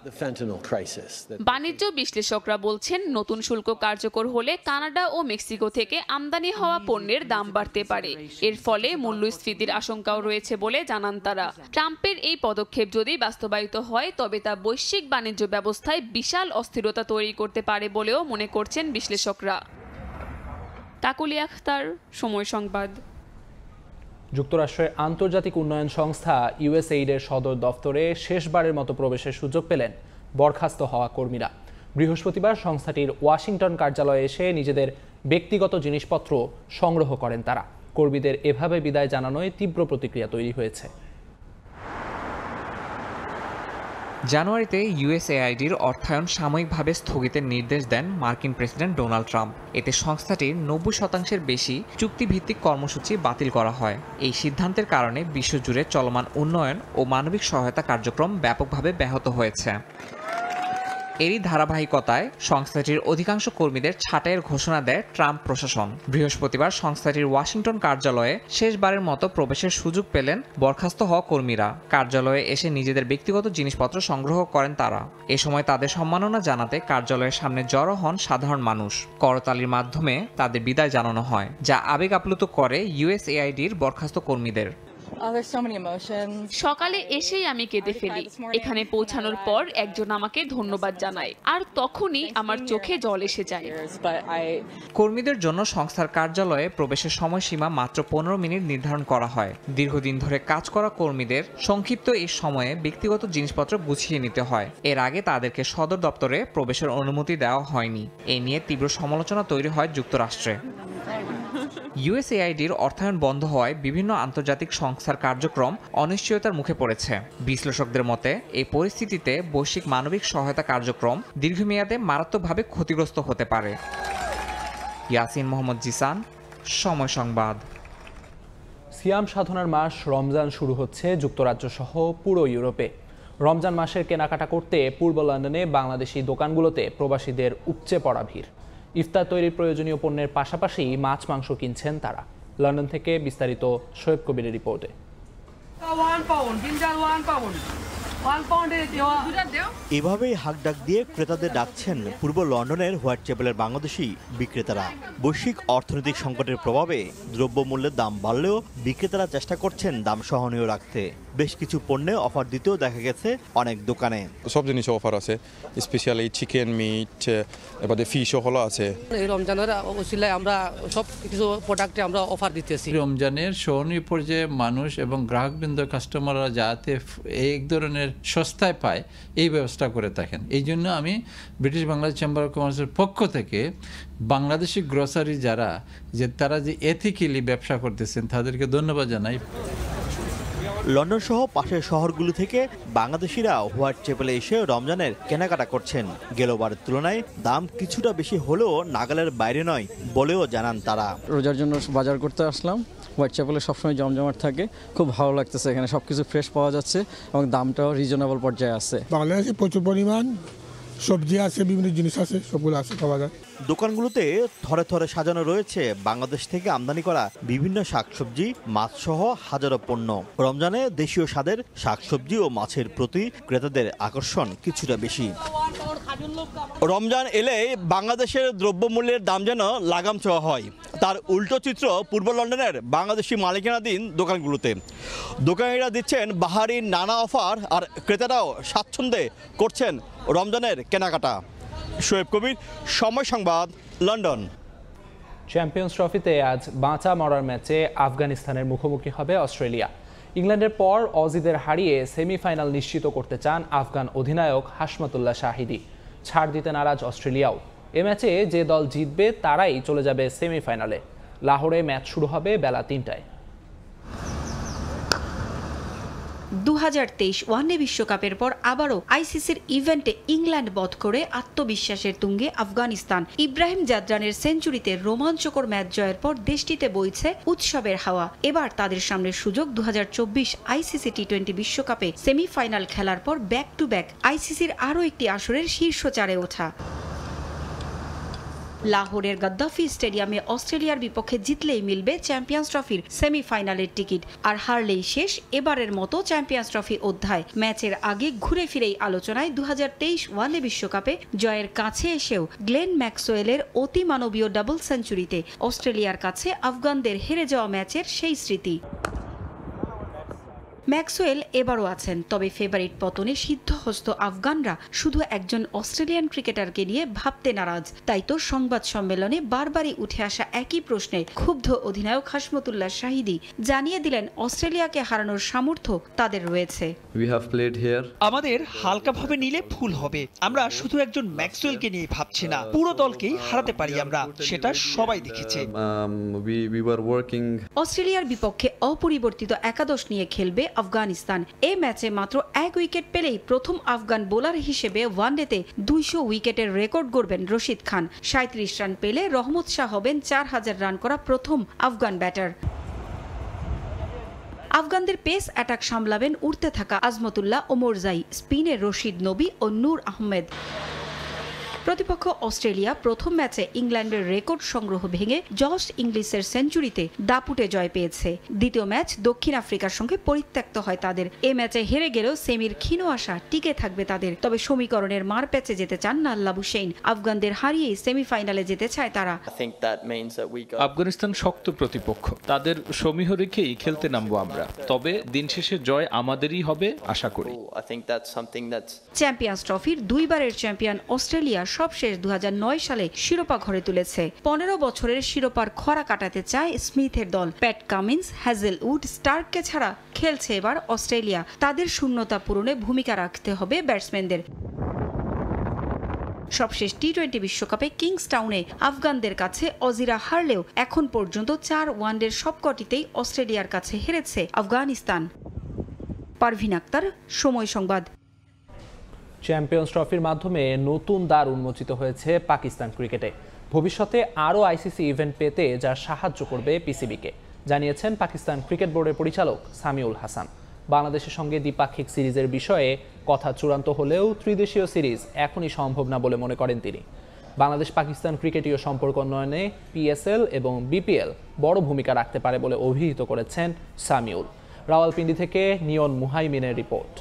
বাণিজ্য বিশ্লেষকরা বলছেন, নতুন শুল্ক কার্যকর হলে কানাডা ও মেক্সিকো থেকে আমদানি হওয়া পণ্যের দাম বাড়তে পারে। এর ফলে মূল্যস্ফীতির আশঙ্কাও রয়েছে বলে জানান তারা। ট্রাম্পের এই পদক্ষেপ যদি বাস্তবায়িত হয় তবে তা বৈশ্বিক বাণিজ্য ব্যবস্থায় বিশাল অস্থিরতা তৈরি করতে পারে বলেও মনে করছেন বিশ্লেষকরা। কাকলি আখতার, সময় সংবাদ। যুক্তরাষ্ট্রের আন্তর্জাতিক উন্নয়ন সংস্থা ইউএসএইডের সদর দফতরে শেষবারের মতো প্রবেশের সুযোগ পেলেন বরখাস্ত হওয়া কর্মীরা। বৃহস্পতিবার সংস্থাটির ওয়াশিংটন কার্যালয়ে এসে নিজেদের ব্যক্তিগত জিনিসপত্র সংগ্রহ করেন তারা। কর্মীদের এভাবে বিদায় জানানোয় তীব্র প্রতিক্রিয়া তৈরি হয়েছে। জানুয়ারিতে ইউএসএআইডির অর্থায়ন সাময়িকভাবে স্থগিতের নির্দেশ দেন মার্কিন প্রেসিডেন্ট ডোনাল্ড ট্রাম্প। এতে সংস্থাটির 90% বেশি চুক্তিভিত্তিক কর্মসূচি বাতিল করা হয়। এই সিদ্ধান্তের কারণে বিশ্বজুড়ে চলমান উন্নয়ন ও মানবিক সহায়তা কার্যক্রম ব্যাপকভাবে ব্যাহত হয়েছে। এরই ধারাবাহিকতায় সংস্থাটির অধিকাংশ কর্মীদের ছাঁটাইয়ের ঘোষণা দেয় ট্রাম্প প্রশাসন। বৃহস্পতিবার সংস্থাটির ওয়াশিংটন কার্যালয়ে শেষবারের মতো প্রবেশের সুযোগ পেলেন বরখাস্ত হওয়া কর্মীরা। কার্যালয়ে এসে নিজেদের ব্যক্তিগত জিনিসপত্র সংগ্রহ করেন তারা। এ সময় তাদের সম্মাননা জানাতে কার্যালয়ের সামনে জড়ো হন সাধারণ মানুষ। করতালির মাধ্যমে তাদের বিদায় জানানো হয়, যা আবেগ আপ্লুত করে ইউএসএআইডির বরখাস্ত কর্মীদের। সকালে এসেই আমি কেঁদে ফেলি। এখানে পৌঁছানোর পর একজন আমাকে ধন্যবাদ জানায়, আর তখনই আমার চোখে জল এসে যায়। কর্মীদের জন্য সংস্থার কার্যালয়ে প্রবেশের সময়সীমা মাত্র 15 মিনিট নির্ধারণ করা হয়। দীর্ঘদিন ধরে কাজ করা কর্মীদের সংক্ষিপ্ত এই সময়ে ব্যক্তিগত জিনিসপত্র গুছিয়ে নিতে হয়। এর আগে তাদেরকে সদর দপ্তরে প্রবেশের অনুমতি দেওয়া হয়নি। এ নিয়ে তীব্র সমালোচনা তৈরি হয় যুক্তরাষ্ট্রে। ইউএসএআইডির অর্থায়ন বন্ধ হওয়ায় বিভিন্ন আন্তর্জাতিক সংস্থার কার্যক্রম অনিশ্চয়তার মুখে পড়েছে। বিশ্লেষকদের মতে এই পরিস্থিতিতে বৈশ্বিক মানবিক সহায়তা কার্যক্রম দীর্ঘমেয়াদে মারাত্মকভাবে ক্ষতিগ্রস্ত হতে পারে। ইয়াসিন মোহাম্মদ জিসান, সময় সংবাদ। সিয়াম সাধনার মাস রমজান শুরু হচ্ছে যুক্তরাজ্য সহ পুরো ইউরোপে। রমজান মাসের কেনাকাটা করতে পূর্ব লন্ডনে বাংলাদেশি দোকানগুলোতে প্রবাসীদের উপচে পড়া ভিড়। ইফতার তৈরির প্রয়োজনীয় পণ্যের পাশাপাশি মাছ মাংস কিনছেন তারা। লন্ডন থেকে বিস্তারিত শোয়েব কবিরের রিপোর্টে। এভাবেই হাঁকডাক দিয়ে ক্রেতাদের ডাকছেন পূর্ব লন্ডনের হোয়াইট চ্যাপেলের বাংলাদেশি বিক্রেতারা। বৈশ্বিক অর্থনৈতিক সংকটের প্রভাবে দ্রব্যমূল্যের দাম বাড়লেও বিক্রেতারা চেষ্টা করছেন দাম সহনীয় রাখতে। বেশ কিছু পণ্যে অফার দিতেও দেখা গেছে অনেক দোকানে। সব জিনিসে অফার আছে, স্পেশালি চিকেন, মিট, এবারে ফিশও হলো আছে। এই রমজানের ওসিলায় আমরা সব কিছু প্রোডাক্টে আমরা অফার দিতেছি। রমজানের সহনীয় পর্যায়ে মানুষ এবং গ্রাহকবৃন্দ কাস্টমাররা যাতে এক ধরনের সস্তায় পায় এই ব্যবস্থা করে থাকেন। এই জন্য আমি ব্রিটিশ বাংলাদেশ চেম্বার অফ কমার্সের পক্ষ থেকে বাংলাদেশি গ্রসারি তারা যে এথিক্যালি ব্যবসা করতেছেন তাদেরকে ধন্যবাদ জানাই। লন্ডন সহ পাশের শহরগুলো থেকে বাংলাদেশিরা হোয়াইট চ্যাপেলে এসে রমজানের কেনাকাটা করছেন। গেলবারের তুলনায় দাম কিছুটা বেশি হলেও নাগালের বাইরে নয় বলেও জানান তারা। রোজার জন্য বাজার করতে আসলাম। হোয়াইট চ্যাপেলে সবসময় জমজমাট থাকে, খুব ভালো লাগতেছে। এখানে সবকিছু ফ্রেশ পাওয়া যাচ্ছে এবং দামটাও রিজনেবল পর্যায়ে আছে। বাংলাদেশে প্রচুর পরিমাণ সবজি আছে, বিভিন্ন জিনিস আছে, সবগুলো আছে পাওয়া যায়। দোকানগুলোতে থরে থরে সাজানো রয়েছে বাংলাদেশ থেকে আমদানি করা বিভিন্ন শাকসবজি, মাছ সহ হাজারো পণ্য। রমজানে দেশীয় স্বাদের শাকসবজি ও মাছের প্রতি ক্রেতাদের আকর্ষণ কিছুটা বেশি। রমজান এলে বাংলাদেশের দ্রব্যমূল্যের দাম যেন লাগাম ছোঁয়া হয়, তার উল্টো চিত্র পূর্ব লন্ডনের বাংলাদেশি মালিকানাধীন দোকানগুলোতে। দোকানিরা দিচ্ছেন বাহারি নানা অফার, আর ক্রেতারাও স্বাচ্ছন্দ্যে করছেন রমজানের কেনাকাটা। শোয়েব কবির, সময় সংবাদ, লন্ডন। চ্যাম্পিয়ন্স ট্রফিতে আজ বাঁচা মরার ম্যাচে আফগানিস্তানের মুখোমুখি হবে অস্ট্রেলিয়া। ইংল্যান্ডের পর অজিদের হারিয়ে সেমিফাইনাল নিশ্চিত করতে চান আফগান অধিনায়ক হাশমাতুল্লাহ শাহিদি। ছাড় দিতে নারাজ অস্ট্রেলিয়াও। এ ম্যাচে যে দল জিতবে তারাই চলে যাবে সেমিফাইনালে। লাহোরে ম্যাচ শুরু হবে বেলা ৩টায়। 2023 ওয়ানডে বিশ্বকাপের পর আবারও আইসিসির ইভেন্টে ইংল্যান্ড বধ করে আত্মবিশ্বাসের তুঙ্গে আফগানিস্তান। ইব্রাহিম জাদরানের সেঞ্চুরিতে রোমাঞ্চকর ম্যাচ জয়ের পর দেশটিতে বইছে উৎসবের হাওয়া। এবার তাদের সামনে সুযোগ 2024 আইসিসি টি20 বিশ্বকাপে সেমিফাইনাল খেলার পর ব্যাক টু ব্যাক আইসিসির আরও একটি আসরের শীর্ষ চারে ওঠা। লাহোরের গাদ্দাফি স্টেডিয়ামে অস্ট্রেলিয়ার বিপক্ষে জিতলেই মিলবে চ্যাম্পিয়ন্স ট্রফির সেমিফাইনালের টিকিট, আর হারলেই শেষ এবারের মতো চ্যাম্পিয়ন্স ট্রফি অধ্যায়। ম্যাচের আগে ঘুরে ফিরেই আলোচনায় 2023 ওয়ানডে বিশ্বকাপে জয়ের কাছে এসেও গ্লেন ম্যাক্সওয়েলের অতিমানবীয় ডাবল সেঞ্চুরিতে অস্ট্রেলিয়ার কাছে আফগানদের হেরে যাওয়া ম্যাচের সেই স্মৃতি। ম্যাক্সওয়েল এবারও আছেন, তবে ফেভারিট পতনে সিদ্ধহস্ত আফগানরা শুধু একজন অস্ট্রেলিয়ান ক্রিকেটারকে নিয়ে ভাবতে নারাজ। তাই তো সংবাদ সম্মেলনে বারবারই উঠে আসা একই প্রশ্নে ক্ষুব্ধ অধিনায়ক হাশমাতুল্লাহ শাহিদি জানিয়ে দিলেন অস্ট্রেলিয়াকে হারানোর সামর্থ্য তাদের রয়েছে। আমাদের হালকাভাবে নিলে ভুল হবে। আমরা শুধু একজন ম্যাক্সওয়েলকে নিয়ে ভাবছি না, পুরো দলকেই হারাতে পারি আমরা, সেটা সবাই দেখেছে। অস্ট্রেলিয়ার বিপক্ষে অপরিবর্তিত একাদশ নিয়ে খেলবে আফগানিস্তান। এই ম্যাচে মাত্র 1 উইকেট পেলেই প্রথম আফগান বোলার হিসেবে ওয়ানডেতে 200 উইকেটের রেকর্ড গড়বেন রশিদ খান। 37 রান পেলে রহমত শাহ হবেন 4000 রান করা প্রথম আফগান ব্যাটার। আফগানদের পেস অ্যাটাক সামলাবেন উড়তে থাকা আজমতুল্লাহ ওমরজাই, স্পিনে রশিদ নবী ও নূর আহমেদ। প্রতিপক্ষ অস্ট্রেলিয়া প্রথম ম্যাচে ইংল্যান্ডের রেকর্ড সংগ্রহ ভেঙে জশ ইংলিশের সেঞ্চুরিতে দাপুটে জয় পেয়েছে। দ্বিতীয় ম্যাচ দক্ষিণ আফ্রিকার সঙ্গে পরিত্যক্ত হয় তাদের। এ ম্যাচে হেরে গেলেও সেমির ক্ষীণ আশা টিকে থাকবে তাদের। তবে সমীকরণের মার প্যাচে যেতে চান নাল্লা বুশেইন। আফগানদের হারিয়েই সেমিফাইনালে যেতে চায় তারা। আফগানিস্তান শক্ত প্রতিপক্ষ, তাদের সমীহ রেখেই খেলতে নামবো আমরা। তবে দিন শেষে জয় আমাদেরই হবে আশা করি। চ্যাম্পিয়ন্স ট্রফির 2 বারের চ্যাম্পিয়ন অস্ট্রেলিয়া সবশেষ 2009 সালে শিরোপা ঘরে তুলেছে। 15 বছরের শিরোপার খরা কাটাতে চায় স্মিথের দল। প্যাট কামিন্স, হ্যাজেলউড, স্টার্ককে ছাড়া খেলছে এবার অস্ট্রেলিয়া। তাদের শূন্যতা পূরণে ভূমিকা রাখতে হবে ব্যাটসম্যানদের। সবশেষ টি20 বিশ্বকাপে কিংসটাউনে আফগানদের কাছে অজিরা হারলেও এখন পর্যন্ত 4 ওয়ানডের সবকটিতেই অস্ট্রেলিয়ার কাছে হেরেছে আফগানিস্তান। পারভিন আক্তার, সময় সংবাদ। চ্যাম্পিয়ন্স ট্রফির মাধ্যমে নতুন দ্বার উন্মোচিত হয়েছে পাকিস্তান ক্রিকেটে। ভবিষ্যতে আরও আইসিসি ইভেন্ট পেতে যা সাহায্য করবে পিসিবিকে, জানিয়েছেন পাকিস্তান ক্রিকেট বোর্ডের পরিচালক সামিউল হাসান। বাংলাদেশের সঙ্গে দ্বিপাক্ষিক সিরিজের বিষয়ে কথা চূড়ান্ত হলেও ত্রিদেশীয় সিরিজ এখনই সম্ভব না বলে মনে করেন তিনি। বাংলাদেশ পাকিস্তান ক্রিকেটীয় সম্পর্ক উন্নয়নে পিএসএল এবং বিপিএল বড় ভূমিকা রাখতে পারে বলে অভিহিত করেছেন সামিউল। রাওয়ালপিন্ডি থেকে নিয়ন মুহাইমিনের রিপোর্ট।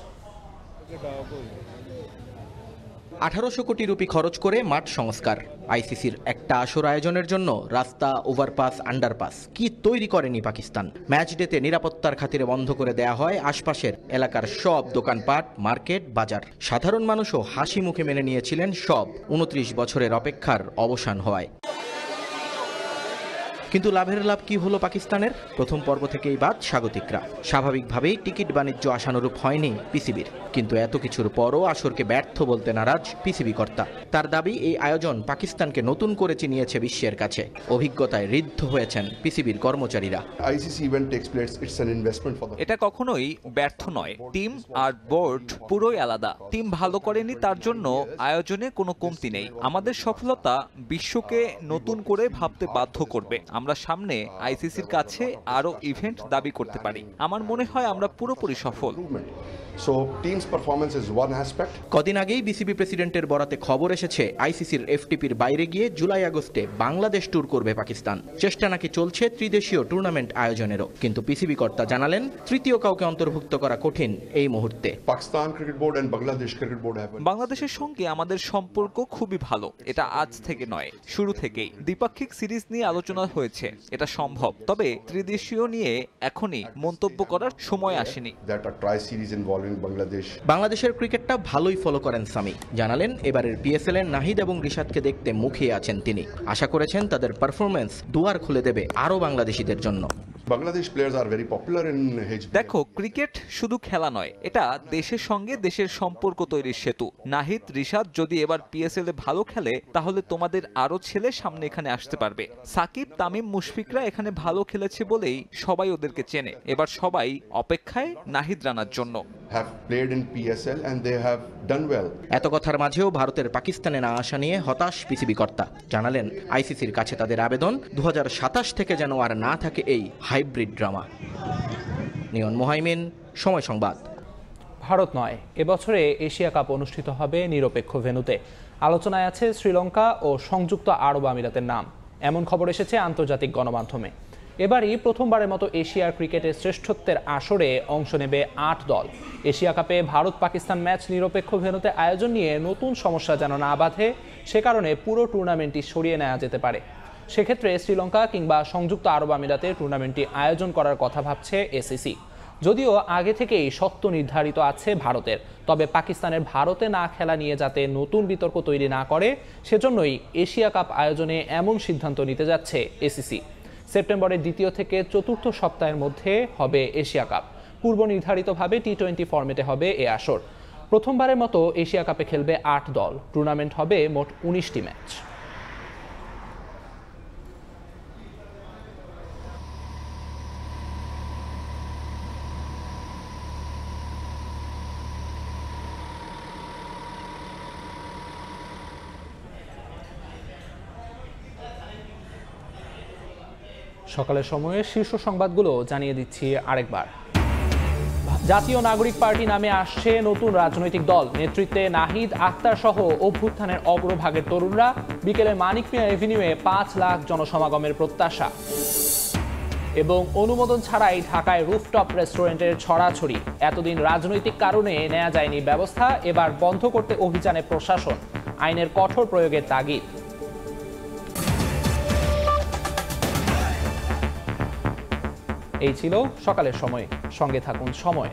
1800 কোটি রুপি খরচ করে মাঠ সংস্কার। আইসিসির একটা আসর আয়োজনের জন্য রাস্তা, ওভারপাস, আন্ডারপাস কি তৈরি করেনি পাকিস্তান। ম্যাচ ডেতে নিরাপত্তার খাতিরে বন্ধ করে দেয়া হয় আশপাশের এলাকার সব দোকানপাট, মার্কেট, বাজার। সাধারণ মানুষও হাসি মুখে মেনে নিয়েছিলেন সব। 29 বছরের অপেক্ষার অবসান হওয়ায়। কিন্তু লাভের লাভ কি হলো পাকিস্তানের? প্রথম পর্ব থেকেই বাদ স্বাগতিকরা। স্বাভাবিকভাবেই টিকিট বাণিজ্য আশানুরূপ হয়নি পিসিবির। কিন্তু এত কিছুর পরও আসরকে ব্যর্থ বলতে নারাজ পিসিবি কর্তা। তার দাবি, এই আয়োজন পাকিস্তানকে নতুন করে চিনিয়েছে বিশ্বের কাছে। অভিজ্ঞতায় ঋদ্ধ হয়েছেন পিসিবির কর্মচারীরা। এটা কখনোই ব্যর্থ নয়। টিম আর বোর্ড পুরোই আলাদা। টিম ভালো করেনি, তার জন্য আয়োজনে কোনো কমতি নেই। আমাদের সফলতা বিশ্বকে নতুন করে ভাবতে বাধ্য করবে। আমরা সামনে আইসিসির কাছে আরো ইভেন্ট দাবি করতে পারি। আমার মনে হয় আমরা পুরোপুরি সফল। কদিন আগেই বিসিবি প্রেসিডেন্টের বরাতে খবর এসেছে আইসিসির এফটিপির বাইরে গিয়ে জুলাই আগস্টে বাংলাদেশ ট্যুর করবে পাকিস্তান। চেষ্টা নাকি চলছে ত্রিদেশীয় টুর্নামেন্ট আয়োজনেরও। কিন্তু পিসিবি কর্তা জানালেন, তৃতীয় কাউকে অন্তর্ভুক্ত করা কঠিন এই মুহূর্তে। বাংলাদেশের সঙ্গে আমাদের সম্পর্ক খুবই ভালো। এটা আজ থেকে নয়, শুরু থেকেই দ্বিপাক্ষিক সিরিজ নিয়ে আলোচনা হয়েছে। এটা সম্ভব, তবে ত্রিদেশীয় নিয়ে এখনই মন্তব্য করার সময় আসেনি। বাংলাদেশের ক্রিকেটটা ভালোই ফলো করেন সামি। জানালেন, এবারের পিএসএল এর নাহিদ এবং রিশাদকে দেখতে মুখিয়ে আছেন তিনি। আশা করেছেন তাদের পারফরম্যান্স দুয়ার খুলে দেবে আরো বাংলাদেশিদের জন্য। দেখো, ক্রিকেট শুধু খেলা নয়, এটা দেশের সঙ্গে দেশের সম্পর্ক তৈরির সেতু। নাহিদ, রিশাদ যদি এবার পিএসএল এ ভালো খেলে, তাহলে তোমাদের আরো ছেলে সামনে এখানে আসতে পারবে। সাকিব, তামিম, মুশফিকরা এখানে ভালো খেলেছে বলেই সবাই ওদেরকে চেনে। এবার সবাই অপেক্ষায় নাহিদ রানার জন্য। এত কথার মাঝেও ভারতের পাকিস্তানে না আসা নিয়ে হতাশ পিসিবি কর্তা। জানালেন, আইসিসির কাছে তাদের আবেদন 2027 থেকে যেন আর না থাকে এই হাইব্রিড ড্রামা। নিয়ন মোহাইমিন, সময় সংবাদ। ভারত নয়, এবছরে এশিয়া কাপ অনুষ্ঠিত হবে নিরপেক্ষ ভেন্যুতে। আলোচনায় আছে শ্রীলঙ্কা ও সংযুক্ত আরব আমিরাতের নাম। এমন খবর এসেছে আন্তর্জাতিক গণমাধ্যমে। এবারই প্রথমবারের মতো এশিয়ার ক্রিকেটের শ্রেষ্ঠত্বের আসরে অংশ নেবে 8 দল। এশিয়া কাপে ভারত পাকিস্তান ম্যাচ নিরপেক্ষ ভেন্যুতে আয়োজন নিয়ে নতুন সমস্যা যেন না বাধে, সে কারণে পুরো টুর্নামেন্টটি সরিয়ে নেওয়া যেতে পারে। সেক্ষেত্রে শ্রীলঙ্কা কিংবা সংযুক্ত আরব আমিরাতে টুর্নামেন্টটি আয়োজন করার কথা ভাবছে এসিসি। যদিও আগে থেকেই সত্য নির্ধারিত আছে ভারতের, তবে পাকিস্তানের ভারতে না খেলা নিয়ে যাতে নতুন বিতর্ক তৈরি না করে, সেজন্যই এশিয়া কাপ আয়োজনে এমন সিদ্ধান্ত নিতে যাচ্ছে এসিসি। সেপ্টেম্বরের দ্বিতীয় থেকে চতুর্থ সপ্তাহের মধ্যে হবে এশিয়া কাপ। পূর্ব নির্ধারিতভাবে টি-20 ফরম্যাটে হবে এ আসর। প্রথমবারের মতো এশিয়া কাপে খেলবে 8 দল। টুর্নামেন্ট হবে মোট 19টি ম্যাচ। সকালের সময়ে শীর্ষ সংবাদগুলো জানিয়ে দিচ্ছি আরেকবার। জাতীয় নাগরিক পার্টি নামে আসছে নতুন রাজনৈতিক দল। নেতৃত্বে নাহিদ, আক্তার সহ অভ্যুত্থানের অগ্রভাগের তরুণরা। বিকেলে মানিক মিয়া এভিনিউয়ে 5 লাখ জনসমাগমের প্রত্যাশা। এবং অনুমোদন ছাড়াই ঢাকায় রুফটপ রেস্টুরেন্টের ছড়াছড়ি। এতদিন রাজনৈতিক কারণে নেওয়া যায়নি ব্যবস্থা, এবার বন্ধ করতে অভিযানে প্রশাসন। আইনের কঠোর প্রয়োগের তাগিদ। এই ছিল সকালের সময়। সঙ্গে থাকুন সময়।